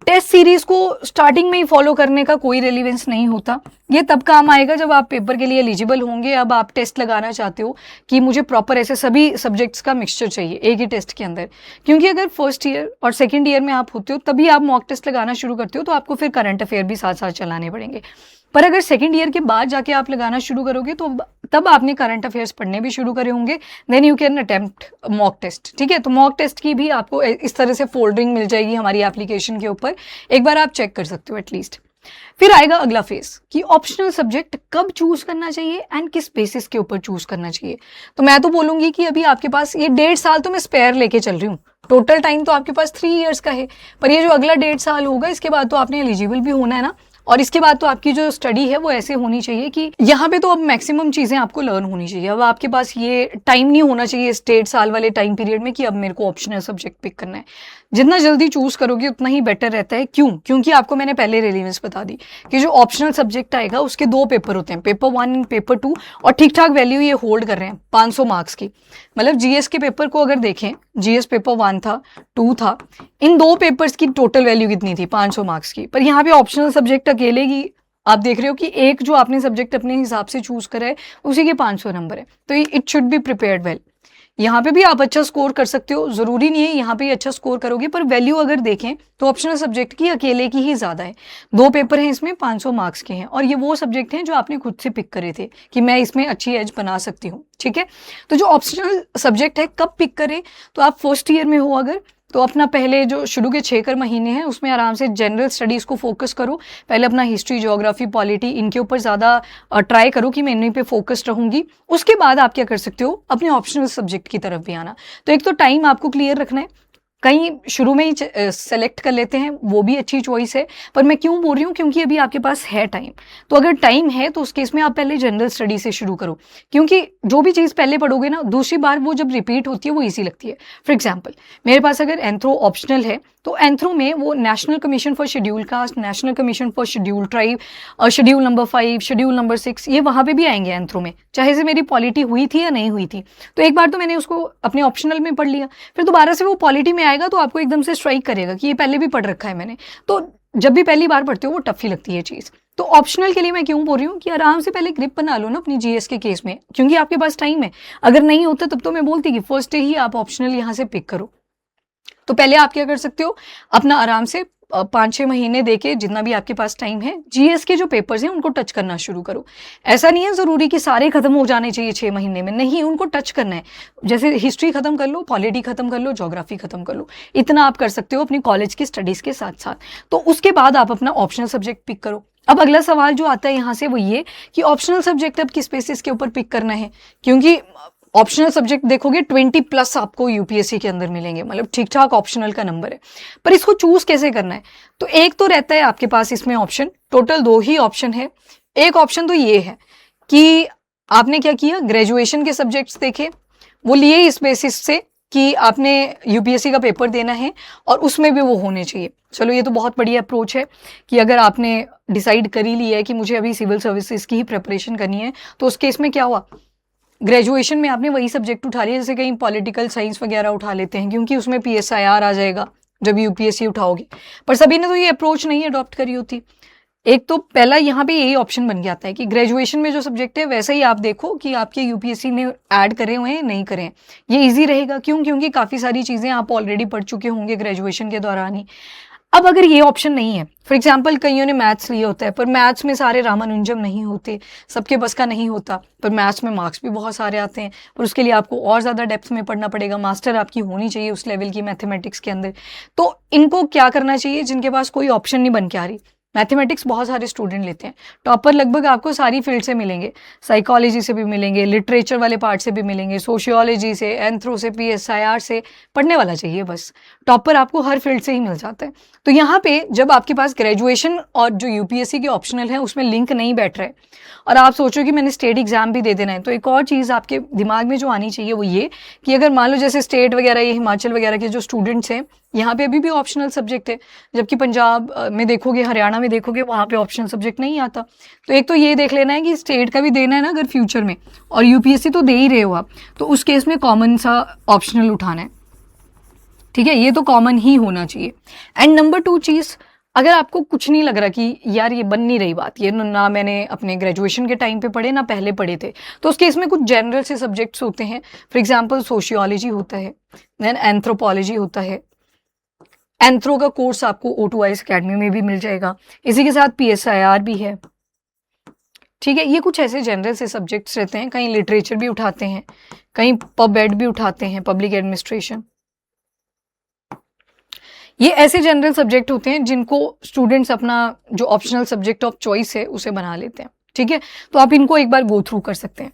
टेस्ट सीरीज को स्टार्टिंग में ही फॉलो करने का कोई रेलिवेंस नहीं होता, ये तब काम आएगा जब आप पेपर के लिए एलिजिबल होंगे। अब आप टेस्ट लगाना चाहते हो कि मुझे प्रॉपर ऐसे सभी सब्जेक्ट्स का मिक्सचर चाहिए एक ही टेस्ट के अंदर, क्योंकि अगर फर्स्ट ईयर और सेकंड ईयर में आप होते हो तभी आप मॉक टेस्ट लगाना शुरू करते हो, तो आपको फिर करंट अफेयर भी साथ साथ चलाने पड़ेंगे। पर अगर सेकंड ईयर के बाद जाके आप लगाना शुरू करोगे, तो तब आपने करंट अफेयर्स पढ़ने भी शुरू करे होंगे, then you can attempt mock test, ठीक है। तो मॉक टेस्ट की भी आपको इस तरह से फोल्डरिंग मिल जाएगी हमारी एप्लीकेशन के ऊपर, एक बार आप चेक कर सकते हो एटलीस्ट। फिर आएगा अगला फेज कि ऑप्शनल सब्जेक्ट कब चूज करना चाहिए एंड किस बेसिस के ऊपर चूज करना चाहिए। तो मैं तो बोलूंगी कि अभी आपके पास ये 1.5 साल तो मैं स्पेयर लेके चल रही हूँ, टोटल टाइम तो आपके पास 3 इयर्स का है, पर ये जो अगला 1.5 साल होगा, इसके बाद तो आपने एलिजिबल भी होना है ना, और इसके बाद तो आपकी जो स्टडी है वो ऐसे होनी चाहिए कि यहाँ पे तो अब मैक्सिमम चीज़ें आपको लर्न होनी चाहिए। अब आपके पास ये टाइम नहीं होना चाहिए इस 1.5 साल वाले टाइम पीरियड में कि अब मेरे को ऑप्शनल सब्जेक्ट पिक करना है। जितना जल्दी चूज करोगे उतना ही बेटर रहता है। क्यों? क्योंकि आपको मैंने पहले रेलिवेंस बता दी कि जो ऑप्शनल सब्जेक्ट आएगा उसके 2 पेपर होते हैं, पेपर 1 एंड पेपर 2, और ठीक ठाक वैल्यू ये होल्ड कर रहे हैं 500 मार्क्स की। मतलब जीएस के पेपर को अगर देखें, जीएस पेपर 1 था, 2 था, इन 2 पेपर्स की टोटल वैल्यू कितनी थी? 500 मार्क्स की। पर यहाँ पे ऑप्शनल सब्जेक्ट अकेले की आप देख रहे हो कि एक जो आपने सब्जेक्ट अपने हिसाब से चूज करा है उसी के 500 नंबर है, तो it should be prepared well. यहाँ पे भी आप अच्छा स्कोर कर सकते हो, जरूरी नहीं है यहाँ पे अच्छा स्कोर करोगे, पर वैल्यू अगर देखें तो ऑप्शनल सब्जेक्ट की अकेले की ही ज्यादा है। 2 पेपर हैं इसमें, 500 मार्क्स के हैं, और ये वो सब्जेक्ट हैं जो आपने खुद से पिक करे थे कि मैं इसमें अच्छी एज बना सकती हूँ, ठीक है। तो जो ऑप्शनल सब्जेक्ट है कब पिक करें, तो आप फर्स्ट ईयर में हो अगर, तो अपना पहले जो शुरू के 6 महीने हैं उसमें आराम से जनरल स्टडीज़ को फोकस करो। पहले अपना हिस्ट्री, ज्योग्राफी, पॉलिटी इनके ऊपर ज़्यादा ट्राई करो कि मैं इन्हीं पे फोकस्ड रहूँगी। उसके बाद आप क्या कर सकते हो, अपने ऑप्शनल सब्जेक्ट की तरफ भी आना। तो एक तो टाइम आपको क्लियर रखना है, कहीं शुरू में ही सेलेक्ट कर लेते हैं, वो भी अच्छी चॉइस है। पर मैं क्यों बोल रही हूँ, क्योंकि अभी आपके पास है टाइम। तो अगर टाइम है तो उस केस में आप पहले जनरल स्टडी से शुरू करो, क्योंकि जो भी चीज़ पहले पढ़ोगे ना, दूसरी बार वो जब रिपीट होती है वो ईजी लगती है। फॉर एग्जाम्पल, मेरे पास अगर एंथ्रो ऑप्शनल है तो एंथ्रो में वो national commission for schedule caste, national commission for schedule tribe, schedule number 5, schedule number 6, ये वहाँ पे भी आएंगे एंथ्रो में, चाहे से मेरी पॉलिटी हुई थी या नहीं हुई थी। तो एक बार तो मैंने उसको अपने ऑप्शनल में पढ़ लिया, फिर दोबारा से वो पॉलिटी में आएगा तो आपको एकदम से स्ट्राइक करेगा कि ये पहले भी पढ़ रखा है मैंने। तो जब भी पहली बार पढ़ते हो वो टफ ही लगती है चीज़। तो ऑप्शनल के लिए मैं क्यों बोल रही हूँ कि आराम से पहले ग्रिप बना लो ना अपनी जीएस के केस में, क्योंकि आपके पास टाइम है। अगर नहीं होता तब तो मैं बोलती कि फर्स्ट डे ही आप ऑप्शनल यहाँ से पिक करो। तो पहले आप क्या कर सकते हो, अपना आराम से 5-6 महीने देके जितना भी आपके पास टाइम है, जीएस के जो पेपर्स हैं उनको टच करना शुरू करो। ऐसा नहीं है ज़रूरी कि सारे खत्म हो जाने चाहिए 6 महीने में, नहीं, उनको टच करना है। जैसे हिस्ट्री खत्म कर लो, पॉलिटी खत्म कर लो, ज्योग्राफी खत्म कर लो, इतना आप कर सकते हो अपनी कॉलेज की स्टडीज़ के साथ साथ। तो उसके बाद आप अपना ऑप्शनल सब्जेक्ट पिक करो। अब अगला सवाल जो आता है यहाँ से वो ये कि ऑप्शनल सब्जेक्ट अब किस बेसिस के ऊपर पिक करना है, क्योंकि ऑप्शनल सब्जेक्ट देखोगे 20+ आपको यूपीएससी के अंदर मिलेंगे, मतलब ठीक ठाक ऑप्शनल का नंबर है। पर इसको चूज कैसे करना है, तो एक तो रहता है आपके पास इसमें ऑप्शन, टोटल 2 ही ऑप्शन है। एक ऑप्शन तो ये है कि आपने क्या किया, ग्रेजुएशन के सब्जेक्ट्स देखे, वो लिए इस बेसिस से कि आपने यूपीएससी का पेपर देना है और उसमें भी वो होने चाहिए। चलो ये तो बहुत बढ़िया अप्रोच है कि अगर आपने डिसाइड कर ही लिया है कि मुझे अभी सिविल सर्विसेज की ही प्रिपरेशन करनी है, तो उस केस में क्या हुआ, ग्रेजुएशन में आपने वही सब्जेक्ट उठा लिया। जैसे कहीं पॉलिटिकल साइंस वगैरह उठा लेते हैं क्योंकि उसमें पीएसआईआर आ जाएगा जब यूपीएससी उठाओगे, पर सभी ने तो ये अप्रोच नहीं अडॉप्ट करी होती। एक तो पहला यहाँ पे यही ऑप्शन बन जाता है कि ग्रेजुएशन में जो सब्जेक्ट है वैसे ही आप देखो कि आपके यूपीएससी ने ऐड करे हुए हैं नहीं करे हैं, ये इजी रहेगा। क्यों, क्योंकि काफ़ी सारी चीज़ें आप ऑलरेडी पढ़ चुके होंगे ग्रेजुएशन के दौरान ही। अब अगर ये ऑप्शन नहीं है, फॉर एग्जाम्पल कईयों ने मैथ्स लिया होता है, पर मैथ्स में सारे रामानुजम नहीं होते, सबके बस का नहीं होता, पर मैथ्स में मार्क्स भी बहुत सारे आते हैं, पर उसके लिए आपको और ज़्यादा डेप्थ में पढ़ना पड़ेगा, मास्टर आपकी होनी चाहिए उस लेवल की मैथमेटिक्स के अंदर। तो इनको क्या करना चाहिए, जिनके पास कोई ऑप्शन नहीं बन के आ रही, मैथमेटिक्स बहुत सारे स्टूडेंट लेते हैं, टॉपर लगभग आपको सारी फील्ड से मिलेंगे, साइकोलॉजी से भी मिलेंगे, लिटरेचर वाले पार्ट से भी मिलेंगे, सोशियोलॉजी से, एंथ्रो से, पीएसआईआर से, पढ़ने वाला चाहिए बस, टॉपर आपको हर फील्ड से ही मिल जाता है। तो यहाँ पे जब आपके पास ग्रेजुएशन और जो यूपीएससी के ऑप्शनल है उसमें लिंक नहीं बैठ रहा है और आप सोचो कि मैंने स्टेट एग्जाम भी दे देना है, तो एक और चीज़ आपके दिमाग में जो आनी चाहिए वो ये कि अगर मान लो जैसे स्टेट वगैरह, ये हिमाचल वगैरह के जो स्टूडेंट्स हैं, यहाँ पे अभी भी ऑप्शनल सब्जेक्ट है, जबकि पंजाब में देखोगे, हरियाणा में देखोगे, वहाँ पे ऑप्शनल सब्जेक्ट नहीं आता। तो एक तो ये देख लेना है कि स्टेट का भी देना है ना अगर फ्यूचर में, और यूपीएससी तो दे ही रहे हो आप, तो उस केस में कॉमन सा ऑप्शनल उठाना है, ठीक है, ये तो कॉमन ही होना चाहिए। एंड नंबर 2 चीज़, अगर आपको कुछ नहीं लग रहा कि यार ये बन नहीं रही बात, ये ना मैंने अपने ग्रेजुएशन के टाइम पे पढ़े ना पहले पढ़े थे, तो उस केस में कुछ जनरल से सब्जेक्ट्स होते हैं। फॉर एग्जांपल सोशियोलॉजी होता है, देन एंथ्रोपोलॉजी होता है, एंथ्रो का कोर्स आपको O2IS अकेडमी में भी मिल जाएगा, इसी के साथ पीएसआईआर भी है, ठीक है। ये कुछ ऐसे जनरल से सब्जेक्ट्स रहते हैं, कहीं लिटरेचर भी उठाते हैं, कहीं पब एड भी उठाते हैं, पब्लिक एडमिनिस्ट्रेशन। ये ऐसे जनरल सब्जेक्ट होते हैं जिनको स्टूडेंट्स अपना जो ऑप्शनल सब्जेक्ट ऑफ चॉइस है उसे बना लेते हैं, ठीक है। तो आप इनको एक बार गो थ्रू कर सकते हैं।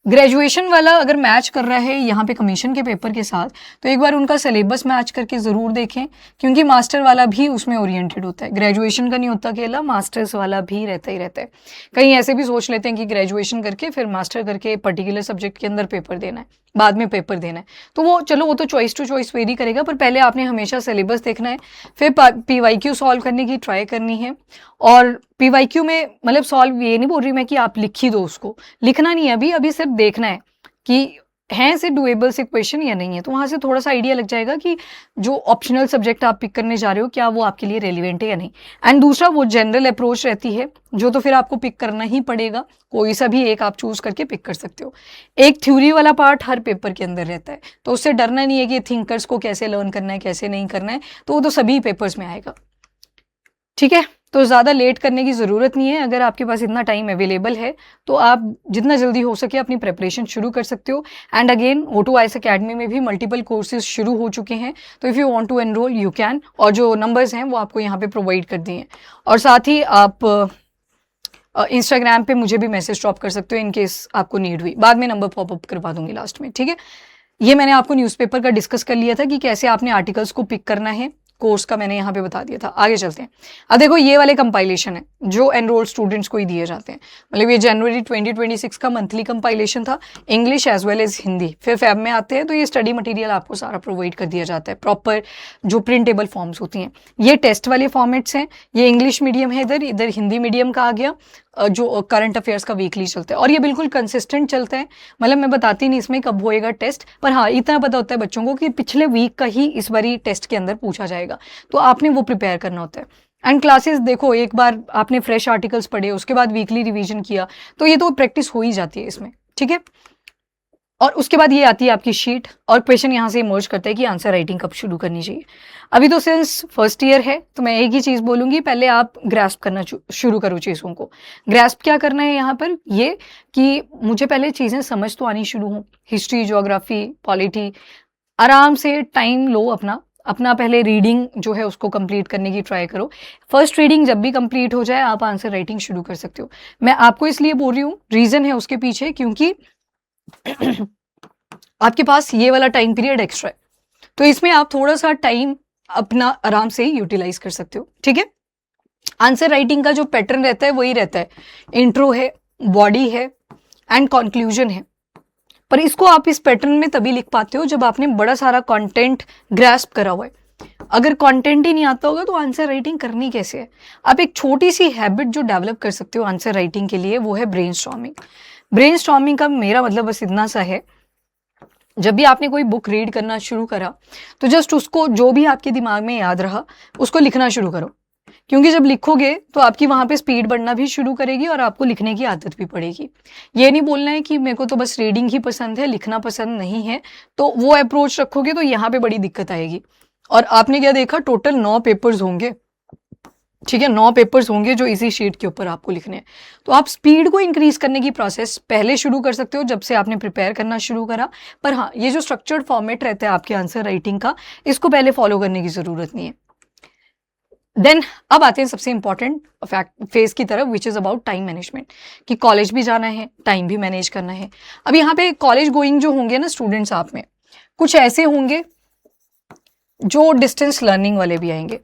ग्रेजुएशन वाला अगर मैच कर रहा है यहाँ पे कमीशन के पेपर के साथ, तो एक बार उनका सिलेबस मैच करके ज़रूर देखें, क्योंकि मास्टर वाला भी उसमें ओरिएंटेड होता है, ग्रेजुएशन का नहीं होता अकेला, मास्टर्स वाला भी रहता ही रहता है। कहीं ऐसे भी सोच लेते हैं कि ग्रेजुएशन करके फिर मास्टर करके पर्टिकुलर सब्जेक्ट के अंदर पेपर देना है, बाद में पेपर देना है, तो वो चलो वो तो चॉइस टू चॉइस वेरी करेगा, पर पहले आपने हमेशा सिलेबस देखना है, फिर PYQ सॉल्व करने की ट्राई करनी है। और PYQ में मतलब सॉल्व ये नहीं बोल रही मैं कि आप लिख ही दो, उसको लिखना नहीं है, अभी सिर्फ देखना है कि हैं से डुएबल से क्वेश्चन या नहीं है, तो वहाँ से थोड़ा सा आइडिया लग जाएगा कि जो ऑप्शनल सब्जेक्ट आप पिक करने जा रहे हो क्या वो आपके लिए रेलिवेंट है या नहीं। एंड दूसरा वो जनरल अप्रोच रहती है जो तो फिर आपको पिक करना ही पड़ेगा, कोई सा भी एक आप चूज करके पिक कर सकते हो। एक थ्योरी वाला पार्ट हर पेपर के अंदर रहता है, तो उससे डरना नहीं है कि थिंकर्स को कैसे लर्न करना है कैसे नहीं करना है, तो वो तो सभी पेपर्स में आएगा, ठीक है। तो ज़्यादा लेट करने की ज़रूरत नहीं है। अगर आपके पास इतना टाइम अवेलेबल है तो आप जितना जल्दी हो सके अपनी प्रिपरेशन शुरू कर सकते हो। एंड अगेन O2IS अकेडमी में भी मल्टीपल कोर्सेज शुरू हो चुके हैं, तो if you want to enrol you can, और जो नंबर्स हैं वो आपको यहाँ पे प्रोवाइड कर दिए हैं। और साथ ही आप इंस्टाग्राम पे मुझे भी मैसेज ड्रॉप कर सकते हो इन केस आपको नीड हुई। बाद में नंबर पॉपअप करवा दूंगी लास्ट में, ठीक है। ये मैंने आपको न्यूज़पेपर का डिस्कस कर लिया था कि कैसे आपने आर्टिकल्स को पिक करना है, कोर्स का मैंने यहाँ पे बता दिया था। आगे चलते हैं। अब देखो ये वाले कंपाइलेशन है जो एनरोल्ड स्टूडेंट्स को ही दिए जाते हैं। मतलब ये जनवरी 2026 का मंथली कंपाइलेशन था, English as well as Hindi. फिर फैब में आते हैं तो ये स्टडी मटेरियल आपको सारा प्रोवाइड कर दिया जाता है, प्रॉपर जो प्रिंटेबल फॉर्म्स होती हैं। ये टेस्ट वाले फॉर्मेट्स हैं, ये इंग्लिश मीडियम है, इधर हिंदी मीडियम का आ गया, जो करंट अफेयर्स का वीकली चलता है। और ये बिल्कुल कंसिस्टेंट चलता है, मतलब मैं बताती नहीं इसमें कब होएगा टेस्ट, पर हाँ इतना पता होता है बच्चों को कि पिछले वीक का ही इस बारी टेस्ट के अंदर पूछा जाएगा, तो आपने वो प्रिपेयर करना होता है। एंड क्लासेस देखो, एक बार आपने फ्रेश आर्टिकल्स पढ़े, उसके बाद वीकली रिवीजन किया, तो ये तो प्रैक्टिस हो ही जाती है इसमें, ठीक है। और उसके बाद ये आती है आपकी शीट, और क्वेश्चन यहाँ से इमर्ज करता है कि आंसर राइटिंग कब शुरू करनी चाहिए। अभी तो सिंस फर्स्ट ईयर है तो मैं एक ही चीज़ बोलूँगी, पहले आप ग्रैस्प करना शुरू करो चीज़ों को। ग्रैस्प क्या करना है यहाँ पर, ये कि मुझे पहले चीज़ें समझ तो आनी शुरू हों, हिस्ट्री, ज्योग्राफी, पॉलिटी। आराम से टाइम लो अपना पहले रीडिंग जो है उसको कंप्लीट करने की ट्राई करो। फर्स्ट रीडिंग जब भी कंप्लीट हो जाए आप आंसर राइटिंग शुरू कर सकते हो। मैं आपको इसलिए बोल रही हूँ, रीज़न है उसके पीछे, क्योंकि आपके पास ये वाला टाइम पीरियड एक्स्ट्रा है, तो इसमें आप थोड़ा सा टाइम अपना आराम से यूटिलाइज कर सकते हो, ठीक है। आंसर राइटिंग का जो पैटर्न रहता है वही रहता है, इंट्रो है, बॉडी है एंड कंक्लूजन है। पर इसको आप इस पैटर्न में तभी लिख पाते हो जब आपने बड़ा सारा कंटेंट ग्रैस्प करा हुआ है। अगर कंटेंट ही नहीं आता होगा तो आंसर राइटिंग करनी कैसे है। आप एक छोटी सी हैबिट जो डेवलप कर सकते हो आंसर राइटिंग के लिए, वो है ब्रेनस्टॉर्मिंग। ब्रेनस्टॉर्मिंग का मेरा मतलब बस इतना सा है, जब भी आपने कोई बुक रीड करना शुरू करा तो जस्ट उसको जो भी आपके दिमाग में याद रहा उसको लिखना शुरू करो, क्योंकि जब लिखोगे तो आपकी वहाँ पे स्पीड बढ़ना भी शुरू करेगी और आपको लिखने की आदत भी पड़ेगी। ये नहीं बोलना है कि मेरे को तो बस रीडिंग ही पसंद है, लिखना पसंद नहीं है, तो वो अप्रोच रखोगे तो यहाँ पे बड़ी दिक्कत आएगी। और आपने क्या देखा, टोटल 9 पेपर्स होंगे, ठीक है, 9 पेपर्स होंगे जो इसी शीट के ऊपर आपको लिखने हैं। तो आप स्पीड को इंक्रीज करने की प्रोसेस पहले शुरू कर सकते हो जब से आपने प्रिपेयर करना शुरू करा। पर हाँ, ये जो स्ट्रक्चर्ड फॉर्मेट रहता है आपके आंसर राइटिंग का, इसको पहले फॉलो करने की जरूरत नहीं है। देन अब आते हैं सबसे इंपॉर्टेंट फेज की तरफ, which is about time management, कि कॉलेज भी जाना है, टाइम भी मैनेज करना है। अब यहाँ पे कॉलेज गोइंग जो होंगे ना स्टूडेंट्स, आप में कुछ ऐसे होंगे जो डिस्टेंस लर्निंग वाले भी आएंगे,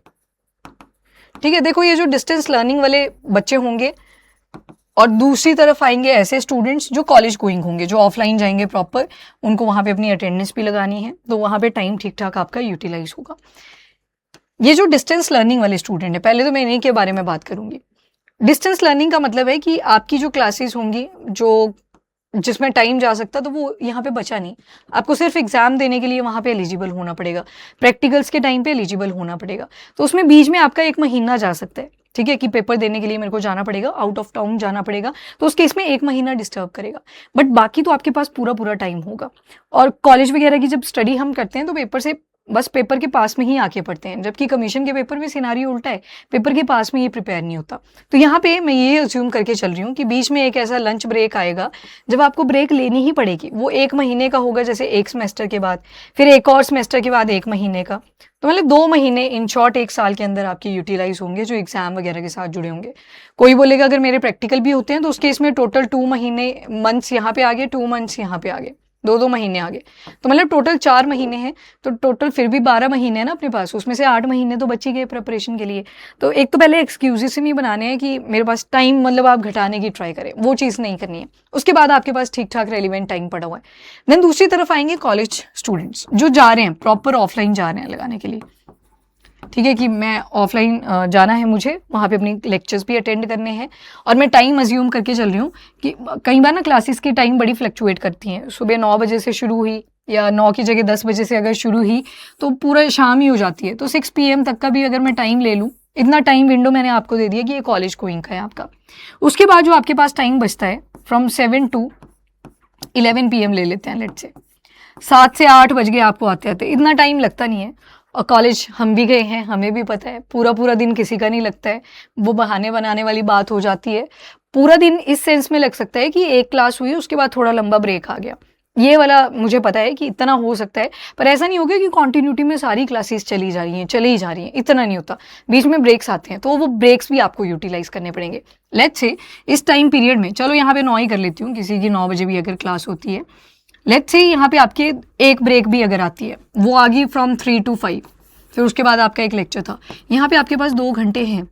ठीक है। देखो ये जो डिस्टेंस लर्निंग वाले बच्चे होंगे, और दूसरी तरफ आएंगे ऐसे स्टूडेंट्स जो कॉलेज गोइंग होंगे, जो ऑफलाइन जाएंगे प्रॉपर, उनको वहाँ पे अपनी अटेंडेंस भी लगानी है, तो वहाँ पे टाइम ठीक ठाक आपका यूटिलाइज होगा। ये जो डिस्टेंस लर्निंग वाले स्टूडेंट है, पहले तो मैं इन्हीं के बारे में बात करूंगी। डिस्टेंस लर्निंग का मतलब है कि आपकी जो क्लासेस होंगी, जो जिसमें टाइम जा सकता, तो वो यहाँ पे बचा नहीं। आपको सिर्फ एग्जाम देने के लिए वहाँ पे एलिजिबल होना पड़ेगा, प्रैक्टिकल्स के टाइम पे एलिजिबल होना पड़ेगा, तो उसमें बीच में आपका 1 महीना जा सकता है, ठीक है, कि पेपर देने के लिए मेरे को जाना पड़ेगा, आउट ऑफ टाउन जाना पड़ेगा, तो उस केस में 1 महीना डिस्टर्ब करेगा। बट बाकी तो आपके पास पूरा टाइम होगा। और कॉलेज वगैरह की जब स्टडी हम करते हैं तो पेपर से बस पेपर के पास में ही आके पढ़ते हैं, जबकि कमीशन के पेपर में सिनारियो उल्टा है, पेपर के पास में ये प्रिपेयर नहीं होता। तो यहाँ पे मैं ये अज्यूम करके चल रही हूँ कि बीच में एक ऐसा लंच ब्रेक आएगा जब आपको ब्रेक लेनी ही पड़ेगी। वो 1 महीने का होगा, जैसे 1 सेमेस्टर के बाद, फिर एक और सेमेस्टर के बाद 1 महीने का, तो मतलब 2 महीने इन शॉर्ट 1 साल के अंदर आपके यूटिलाइज होंगे, जो एग्जाम वगैरह के साथ जुड़े होंगे। कोई बोलेगा अगर मेरे प्रैक्टिकल भी होते हैं तो उसके इसमें टोटल 2 महीने, मंथ्स यहाँ पे आगे, 2 मंथ्स यहाँ पे आगे, 2 महीने आगे, तो मतलब टोटल 4 महीने हैं, तो टोटल फिर भी 12 महीने हैं ना अपने पास, उसमें से 8 महीने तो बच ही गए प्रिपरेशन के लिए। तो एक तो पहले एक्सक्यूजेस नहीं बनाने हैं कि मेरे पास टाइम, मतलब आप घटाने की ट्राई करें, वो चीज़ नहीं करनी है। उसके बाद आपके पास ठीक ठाक रेलिवेंट टाइम पड़ा हुआ है। देन दूसरी तरफ आएंगे कॉलेज स्टूडेंट्स जो जा रहे हैं, प्रॉपर ऑफलाइन जा रहे हैं लगाने के लिए, ठीक है, कि मैं ऑफलाइन जाना है, मुझे वहाँ पे अपनी लेक्चर्स भी अटेंड करने हैं। और मैं टाइम अज्यूम करके चल रही हूँ कि कई बार ना क्लासेस की टाइम बड़ी फ्लक्चुएट करती हैं, सुबह 9 बजे से शुरू हुई, या 9 की जगह 10 बजे से अगर शुरू हुई तो पूरा शाम ही हो जाती है। तो 6 PM तक का भी अगर मैं टाइम ले लूँ, इतना टाइम विंडो मैंने आपको दे दिया कि ये कॉलेज गोइंग का है आपका। उसके बाद जो आपके पास टाइम बचता है फ्रॉम 7 to 11 PM ले लेते हैं, लेट से 7 से 8 बज गए आपको आते आते, इतना टाइम लगता नहीं है। और कॉलेज हम भी गए हैं, हमें भी पता है पूरा पूरा दिन किसी का नहीं लगता है, वो बहाने बनाने वाली बात हो जाती है। पूरा दिन इस सेंस में लग सकता है कि एक क्लास हुई उसके बाद थोड़ा लंबा ब्रेक आ गया, ये वाला मुझे पता है कि इतना हो सकता है, पर ऐसा नहीं होगा कि कॉन्टिन्यूटी में सारी क्लासेस चली जा रही हैं, चली ही जा रही हैं, इतना नहीं होता। बीच में ब्रेक्स आते हैं, तो वो ब्रेक्स भी आपको यूटिलाइज करने पड़ेंगे। लेट्स से इस टाइम पीरियड में, चलो यहाँ पे 9 ही कर लेती हूँ, किसी की 9 बजे भी अगर क्लास होती है, लेट्स से यहाँ पे आपके एक ब्रेक भी अगर आती है, वो आ गई फ्रॉम 3 to 5, फिर उसके बाद आपका एक लेक्चर था, यहाँ पे आपके पास 2 घंटे हैं,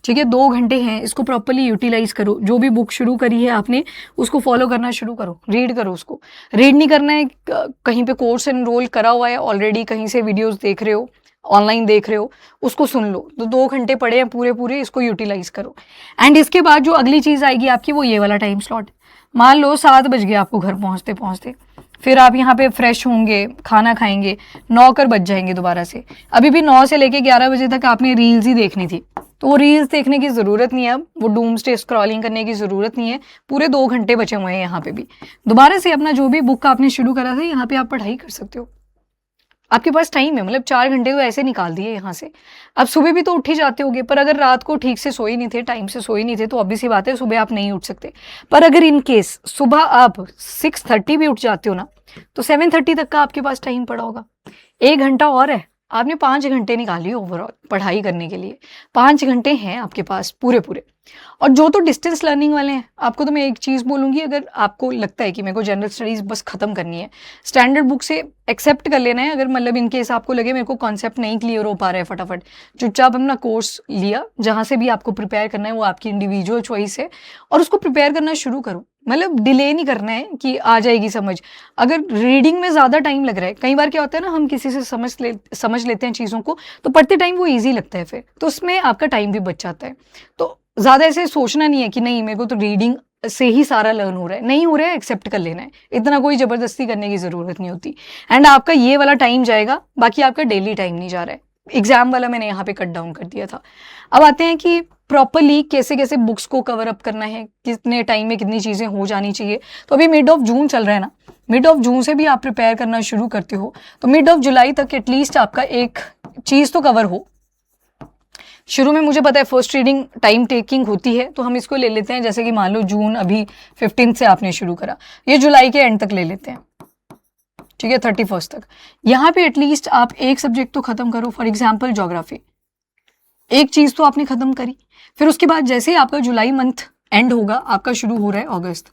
ठीक है, 2 घंटे हैं, इसको प्रॉपर्ली यूटिलाइज करो। जो भी बुक शुरू करी है आपने उसको फॉलो करना शुरू करो, रीड करो उसको। रीड नहीं करना है, कहीं पे कोर्स एनरोल करा हुआ है ऑलरेडी, कहीं से वीडियोस देख रहे हो, ऑनलाइन देख रहे हो, उसको सुन लो। तो 2 घंटे पड़े हैं पूरे पूरे, इसको यूटिलाइज करो। एंड इसके बाद जो अगली चीज़ आएगी आपकी, वो ये वाला टाइम स्लॉट। मान लो 7 बज गए आपको घर पहुँचते पहुँचते, फिर आप यहाँ पे फ्रेश होंगे, खाना खाएंगे, 9 कर बज जाएंगे दोबारा से। अभी भी 9 से लेके 11 बजे तक आपने रील्स ही देखनी थी, तो वो रील्स देखने की ज़रूरत नहीं है, अब वो डूम्सडे स्क्रॉलिंग करने की ज़रूरत नहीं है। पूरे 2 घंटे बचे हुए हैं यहाँ पे भी, दोबारा से अपना जो भी बुक आपने शुरू करा था यहाँ पे आप पढ़ाई कर सकते हो। आपके पास टाइम है, मतलब 4 घंटे तो ऐसे निकाल दिए यहाँ से। अब सुबह भी तो उठ ही जाते होगे, पर अगर रात को ठीक से सोए नहीं थे, टाइम से सोए नहीं थे, तो ऑब्वियस सी बात है सुबह आप नहीं उठ सकते। पर अगर इन केस सुबह आप 6:30 भी उठ जाते हो ना, तो 7:30 तक का आपके पास टाइम पड़ा होगा। 1 घंटा और है, आपने 5 घंटे निकाली ओवरऑल पढ़ाई करने के लिए। 5 घंटे हैं आपके पास पूरे पूरे। और जो तो डिस्टेंस लर्निंग वाले हैं, आपको तो मैं एक चीज़ बोलूँगी, अगर आपको लगता है कि मेरे को जनरल स्टडीज़ बस ख़त्म करनी है, स्टैंडर्ड बुक से एक्सेप्ट कर लेना है। अगर मतलब इन केस आपको लगे मेरे को कॉन्सेप्ट नहीं क्लियर हो पा रहा है, फटाफट चुपचाप अपना कोर्स लिया, जहाँ से भी आपको प्रिपेयर करना है वो आपकी इंडिविजुअल चॉइस है, और उसको प्रिपेयर करना शुरू करो। मतलब डिले नहीं करना है कि आ जाएगी समझ। अगर रीडिंग में ज़्यादा टाइम लग रहा है, कई बार क्या होता है ना, हम किसी से समझ लेते हैं चीज़ों को, तो पढ़ते टाइम वो ईजी लगता है, फिर तो उसमें आपका टाइम भी बच जाता है। तो ज़्यादा ऐसे सोचना नहीं है कि नहीं मेरे को तो रीडिंग से ही सारा लर्न हो रहा है, नहीं हो रहा है, एक्सेप्ट कर लेना है, इतना कोई ज़बरदस्ती करने की ज़रूरत नहीं होती। एंड आपका ये वाला टाइम जाएगा, बाकी आपका डेली टाइम नहीं जा रहा है। एग्जाम वाला मैंने यहाँ पे कट डाउन कर दिया था। अब आते हैं कि प्रॉपरली कैसे कैसे बुक्स को कवर अप करना है, कितने टाइम में कितनी चीज़ें हो जानी चाहिए। तो अभी मिड ऑफ जून चल रहा है ना, मिड ऑफ जून से भी आप प्रिपेयर करना शुरू करते हो, तो मिड ऑफ जुलाई तक एटलीस्ट आपका एक चीज़ तो कवर हो। शुरू में मुझे पता है फर्स्ट रीडिंग टाइम टेकिंग होती है, तो हम इसको ले लेते हैं, जैसे कि मान लो जून अभी 15 से आपने शुरू करा, ये जुलाई के एंड तक ले लेते हैं, ठीक है, 31 तक। यहाँ पे एटलीस्ट आप एक सब्जेक्ट तो खत्म करो। फॉर एग्जाम्पल ज्योग्राफी, एक चीज़ तो आपने खत्म करी। फिर उसके बाद जैसे ही आपका जुलाई मंथ एंड होगा, आपका शुरू हो रहा है अगस्त,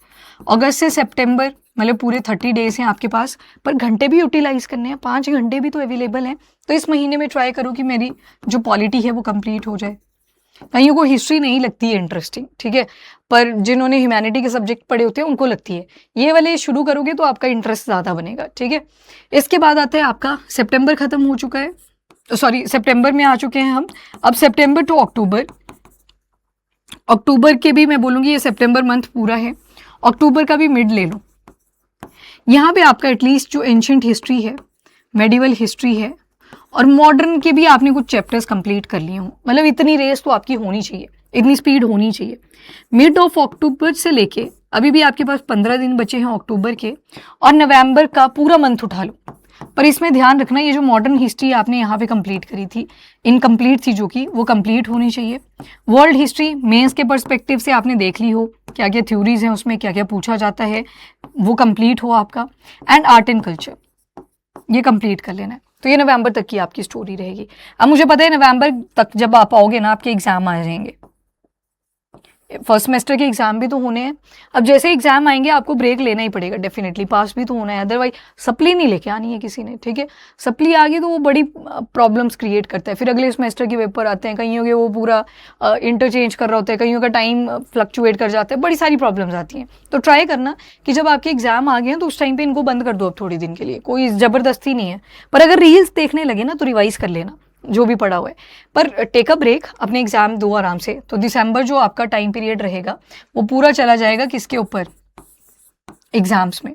अगस्त से सितंबर, मतलब पूरे 30 डेज हैं आपके पास, पर घंटे भी यूटिलाइज करने हैं, 5 घंटे भी तो अवेलेबल हैं। तो इस महीने में ट्राई करो कि मेरी जो पॉलिटी है वो कंप्लीट हो जाए। कईयों को हिस्ट्री नहीं लगती है इंटरेस्टिंग, ठीक है, पर जिन्होंने ह्यूमैनिटी के सब्जेक्ट पढ़े होते हैं उनको लगती है। ये वाले शुरू करोगे तो आपका इंटरेस्ट ज़्यादा बनेगा, ठीक है। इसके बाद आता है आपका सितंबर खत्म हो चुका है, सॉरी सितंबर में आ चुके हैं हम। अब सितंबर टू अक्टूबर, अक्टूबर के भी मैं बोलूँगी ये सितंबर मंथ पूरा है, अक्टूबर का भी मिड ले लो। यहाँ पे आपका एटलीस्ट जो एंशिएंट हिस्ट्री है, मेडिवल हिस्ट्री है, और मॉडर्न के भी आपने कुछ चैप्टर्स कंप्लीट कर लिए हों। मतलब इतनी रेस तो आपकी होनी चाहिए, इतनी स्पीड होनी चाहिए। मिड ऑफ अक्टूबर से लेके अभी भी आपके पास 15 दिन बचे हैं अक्टूबर के, और नवंबर का पूरा मंथ उठा लो। पर इसमें ध्यान रखना, ये जो मॉडर्न हिस्ट्री आपने यहाँ पे कंप्लीट करी थी, इनकम्प्लीट थी जो कि, वो कंप्लीट होनी चाहिए। वर्ल्ड हिस्ट्री मेंस के पर्सपेक्टिव से आपने देख ली हो, क्या क्या थ्योरीज हैं उसमें, क्या क्या पूछा जाता है, वो कंप्लीट हो आपका। एंड आर्ट एंड कल्चर, ये कंप्लीट कर लेना है। तो ये नवंबर तक की आपकी स्टोरी रहेगी। अब मुझे पता है नवंबर तक जब आप आओगे ना, आपके एग्जाम आ जाएंगे, फर्स्ट सेमेस्टर के एग्जाम भी तो होने हैं। अब जैसे एग्जाम आएंगे आपको ब्रेक लेना ही पड़ेगा, डेफिनेटली पास भी तो होना है, अदरवाइज सप्ली नहीं लेके आनी है किसी ने, ठीक है। सप्ली आ गई तो वो बड़ी प्रॉब्लम्स क्रिएट करता है। फिर अगले सेमेस्टर के पेपर आते हैं, कईयों के वो पूरा इंटरचेंज कर रहा होता है, कईयों का टाइम फ्लक्चुएट कर जाता है, बड़ी सारी प्रॉब्लम्स आती हैं। तो ट्राई करना कि जब आपके एग्जाम आ गए हैं तो उस टाइम पर इनको बंद कर दो अब थोड़ी दिन के लिए, कोई ज़बरदस्ती नहीं है। पर अगर रील्स देखने लगे ना तो रिवाइज कर लेना जो भी पढ़ा हुआ है, पर टेक अ ब्रेक, अपने एग्जाम दो आराम से। तो दिसंबर जो आपका टाइम पीरियड रहेगा वो पूरा चला जाएगा किसके ऊपर, एग्जाम्स में।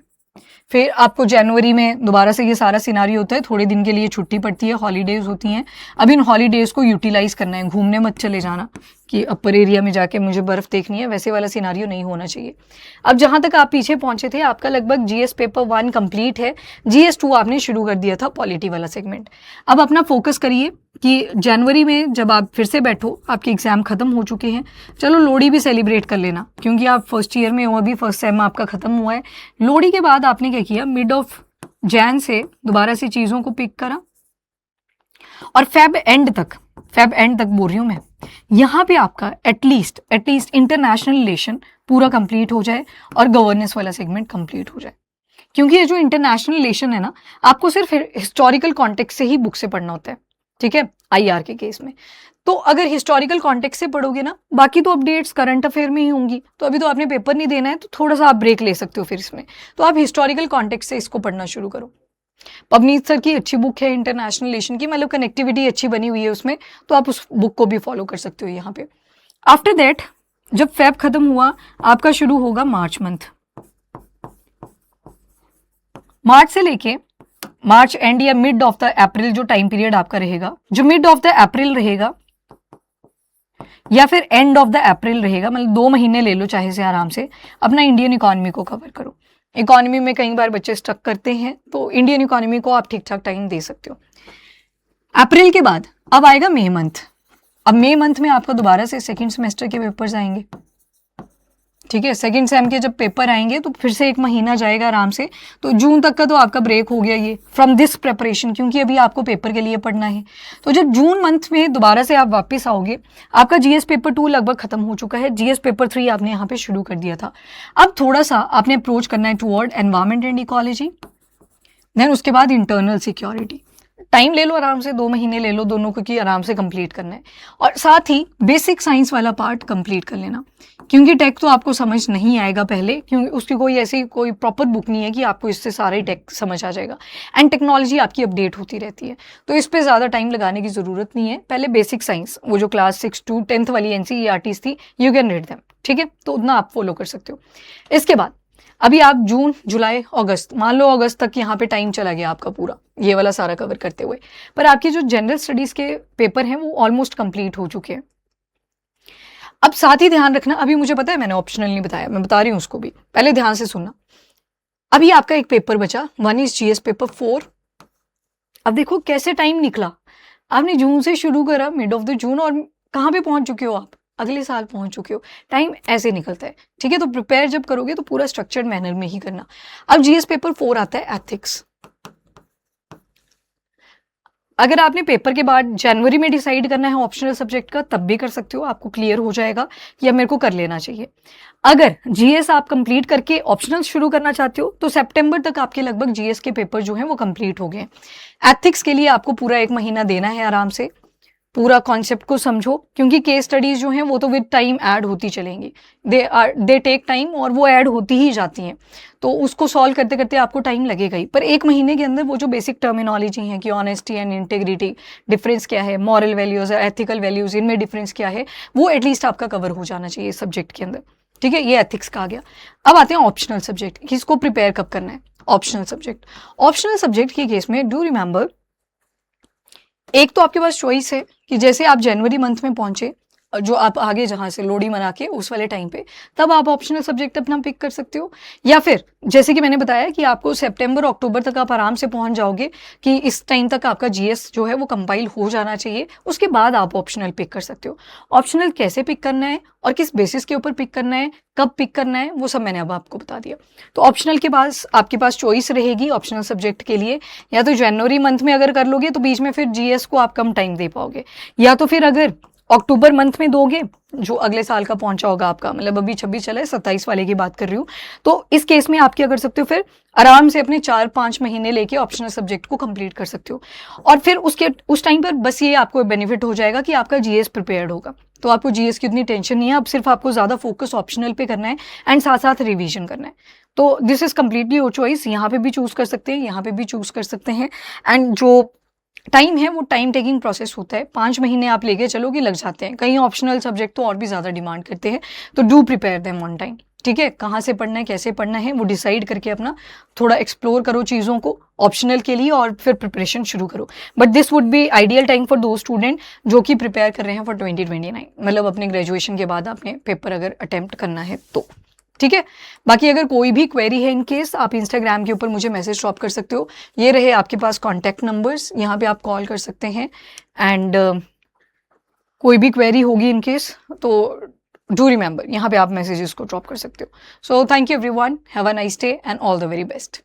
फिर आपको जनवरी में दोबारा से ये सारा सिनारी होता है, थोड़े दिन के लिए छुट्टी पड़ती है, हॉलीडेज होती हैं। अब इन हॉलीडेज को यूटिलाइज करना है, घूमने मत चले जाना, कि अपर एरिया में जाके मुझे बर्फ़ देखनी है, वैसे वाला सिनारियो नहीं होना चाहिए। अब जहाँ तक आप पीछे पहुँचे थे, आपका लगभग जीएस पेपर 1 कंप्लीट है, जीएस 2 आपने शुरू कर दिया था पॉलिटी वाला सेगमेंट। अब अपना फोकस करिए कि जनवरी में जब आप फिर से बैठो, आपके एग्ज़ाम ख़त्म हो चुके हैं, चलो लोहड़ी भी सेलिब्रेट कर लेना, क्योंकि आप फर्स्ट ईयर में हो, अभी फर्स्ट सेम आपका ख़त्म हुआ है। लोहड़ी के बाद आपने क्या किया, मिड ऑफ जैन से दोबारा से चीज़ों को पिक करा और फेब एंड तक बोल रही हूँ मैं, यहाँ पे आपका एटलीस्ट इंटरनेशनल रिलेशन पूरा कंप्लीट हो जाए और गवर्नेंस वाला सेगमेंट कंप्लीट हो जाए। क्योंकि ये जो इंटरनेशनल रिलेशन है ना, आपको सिर्फ हिस्टोरिकल कॉन्टेक्स्ट से ही बुक से पढ़ना होता है, ठीक है, आईआर के केस में। तो अगर हिस्टोरिकल कॉन्टेक्स्ट से पढ़ोगे ना, बाकी तो अपडेट्स करंट अफेयर में ही होंगी, तो अभी तो आपने पेपर नहीं देना है, तो थोड़ा सा आप ब्रेक ले सकते हो फिर इसमें। तो आप हिस्टोरिकल कॉन्टेक्स्ट से इसको पढ़ना शुरू करो। पवनीत सर की अच्छी बुक है इंटरनेशनल रिलेशन की, मतलब कनेक्टिविटी अच्छी बनी हुई है उसमें, तो आप उस बुक को भी फॉलो कर सकते हो यहाँ पे। आफ्टर दैट जब फेब खत्म हुआ, आपका शुरू होगा मार्च मंथ। मार्च से लेके मार्च एंड या मिड ऑफ द अप्रैल जो टाइम पीरियड आपका रहेगा, जो मिड ऑफ द अप्रैल रहेगा या फिर एंड ऑफ द अप्रैल रहेगा, मतलब 2 महीने ले लो चाहे से आराम से, अपना इंडियन इकोनॉमी को कवर करो। इकोनॉमी में कई बार बच्चे स्टक करते हैं, तो इंडियन इकोनॉमी को आप ठीक ठाक टाइम दे सकते हो। अप्रैल के बाद अब आएगा मई मंथ। अब मई मंथ में आपका दोबारा से सेकेंड सेमेस्टर के पेपर्स आएंगे, ठीक है। सेकंड सेम के जब पेपर आएंगे तो फिर से 1 महीना जाएगा आराम से, तो जून तक का तो आपका ब्रेक हो गया ये फ्रॉम दिस प्रिपरेशन, क्योंकि अभी आपको पेपर के लिए पढ़ना है। तो जब जून मंथ में दोबारा से आप वापस आओगे, आपका जीएस पेपर 2 लगभग खत्म हो चुका है, जीएस पेपर 3 आपने यहाँ पे शुरू कर दिया था। अब थोड़ा सा आपने अप्रोच करना है toward environment and ecology, then उसके बाद इंटरनल सिक्योरिटी। टाइम ले लो आराम से, 2 महीने ले लो दोनों को, कि आराम से कंप्लीट करना है। और साथ ही बेसिक साइंस वाला पार्ट कंप्लीट कर लेना, क्योंकि टेक तो आपको समझ नहीं आएगा पहले, क्योंकि उसकी कोई प्रॉपर बुक नहीं है कि आपको इससे सारा ही टेक समझ आ जाएगा। एंड टेक्नोलॉजी आपकी अपडेट होती रहती है, तो इस पर ज़्यादा टाइम लगाने की ज़रूरत नहीं है। पहले बेसिक साइंस, वो जो क्लास 6 to 10th वाली एनसीईआरटीज़ थी, यू कैन रीड देम, ठीक है, तो उतना आप फॉलो कर सकते हो। इसके बाद अभी आप जून, जुलाई, अगस्त, मान लो अगस्त तक यहाँ पे टाइम चला गया आपका पूरा ये वाला सारा कवर करते हुए, पर आपके जो जनरल स्टडीज के पेपर हैं वो ऑलमोस्ट कंप्लीट हो चुके हैं। अब साथ ही ध्यान रखना, अभी मुझे पता है मैंने ऑप्शनल नहीं बताया, मैं बता रही हूँ उसको भी, पहले ध्यान से सुनना। अभी आपका एक पेपर बचा, 1 is जीएस पेपर 4। अब देखो कैसे टाइम निकला, आपने जून से शुरू करा, मिड ऑफ द जून, और कहाँ पे पहुंच चुके हो आप, अगले साल पहुंच चुके हो। टाइम ऐसे निकलता है, ठीक है। तो प्रिपेयर जब करोगे तो पूरा स्ट्रक्चर्ड मैनर में ही करना। अब जीएस पेपर 4 आता है एथिक्स। अगर आपने पेपर के बाद जनवरी में डिसाइड करना है ऑप्शनल सब्जेक्ट का, तब भी कर सकते हो, आपको क्लियर हो जाएगा या मेरे को कर लेना चाहिए। अगर जीएस आप कंप्लीट करके ऑप्शनल शुरू करना चाहते हो तो सितंबर तक आपके लगभग जीएस के पेपर जो हैं वो कंप्लीट हो गए। एथिक्स के लिए आपको पूरा 1 महीना देना है आराम से, पूरा कॉन्सेप्ट को समझो, क्योंकि केस स्टडीज जो हैं वो तो विद टाइम ऐड होती चलेंगी, दे टेक टाइम, और वो ऐड होती ही जाती हैं, तो उसको सॉल्व करते करते आपको टाइम लगेगा ही। पर 1 महीने के अंदर वो जो बेसिक टर्मिनोलॉजी है कि ऑनेस्टी एंड इंटेग्रिटी डिफरेंस क्या है, मॉरल वैल्यूज, एथिकल वैल्यूज, इनमें डिफरेंस क्या है, वो एटलीस्ट आपका कवर हो जाना चाहिए सब्जेक्ट के अंदर, ठीक है। ये एथिक्स का आ गया। अब आते हैं ऑप्शनल सब्जेक्ट, किसको प्रिपेयर कब करना है। ऑप्शनल सब्जेक्ट के केस में डू रिमेंबर, एक तो आपके पास चॉइस है कि जैसे आप जनवरी मंथ में पहुंचे, जो आप आगे जहां से लोहड़ी मना के उस वाले टाइम पे, तब आप ऑप्शनल सब्जेक्ट अपना पिक कर सकते हो, या फिर जैसे कि मैंने बताया कि आपको सितंबर अक्टूबर तक आप आराम से पहुंच जाओगे, कि इस टाइम तक आपका जीएस जो है वो कंपाइल हो जाना चाहिए, उसके बाद आप ऑप्शनल पिक कर सकते हो। ऑप्शनल कैसे पिक करना है और किस बेसिस के ऊपर पिक करना है, कब पिक करना है, वो सब मैंने अब आपको बता दिया। तो ऑप्शनल के पास आपके पास चॉइस रहेगी ऑप्शनल सब्जेक्ट के लिए, या तो जनवरी मंथ में अगर कर लोगे तो बीच में फिर जीएस को आप कम टाइम दे पाओगे, या तो फिर अगर अक्टूबर मंथ में दोगे जो अगले साल का पहुंचा होगा आपका, मतलब अभी 26 चला है, 27 वाले की बात कर रही हूँ, तो इस केस में आप क्या कर सकते हो, फिर आराम से अपने 4-5 महीने लेके ऑप्शनल सब्जेक्ट को कंप्लीट कर सकते हो। और फिर उस टाइम पर बस ये आपको बेनिफिट हो जाएगा कि आपका जीएस प्रिपेयर्ड होगा, तो आपको जीएस की उतनी टेंशन नहीं है। अब सिर्फ आपको ज़्यादा फोकस ऑप्शनल पे करना है एंड साथ साथ रिविजन करना है। तो this is completely your choice, यहाँ पे भी चूज कर सकते हैं, यहाँ पे भी चूज कर सकते हैं। एंड जो टाइम है वो टाइम टेकिंग प्रोसेस होता है, 5 महीने आप लेके चलो कि लग जाते हैं। कई ऑप्शनल सब्जेक्ट तो और भी ज़्यादा डिमांड करते हैं, तो do prepare them on time. ठीक है, कहाँ से पढ़ना है, कैसे पढ़ना है, वो डिसाइड करके अपना थोड़ा एक्सप्लोर करो चीज़ों को ऑप्शनल के लिए, और फिर प्रिपरेशन शुरू करो। But this would be ideal time for दो स्टूडेंट जो कि प्रिपेयर कर रहे हैं फॉर 2029, मतलब अपने ग्रेजुएशन के बाद अपने पेपर अगर अटेम्प्ट करना है तो। ठीक है, बाकी अगर कोई भी क्वेरी है इन केस, आप इंस्टाग्राम के ऊपर मुझे मैसेज ड्रॉप कर सकते हो। ये रहे आपके पास कॉन्टैक्ट नंबर्स, यहाँ पे आप कॉल कर सकते हैं। एंड कोई भी क्वेरी होगी इन केस तो डू रिमेंबर, यहाँ पे आप मैसेजेस को ड्रॉप कर सकते हो। So thank you everyone, have a nice day and all the very best.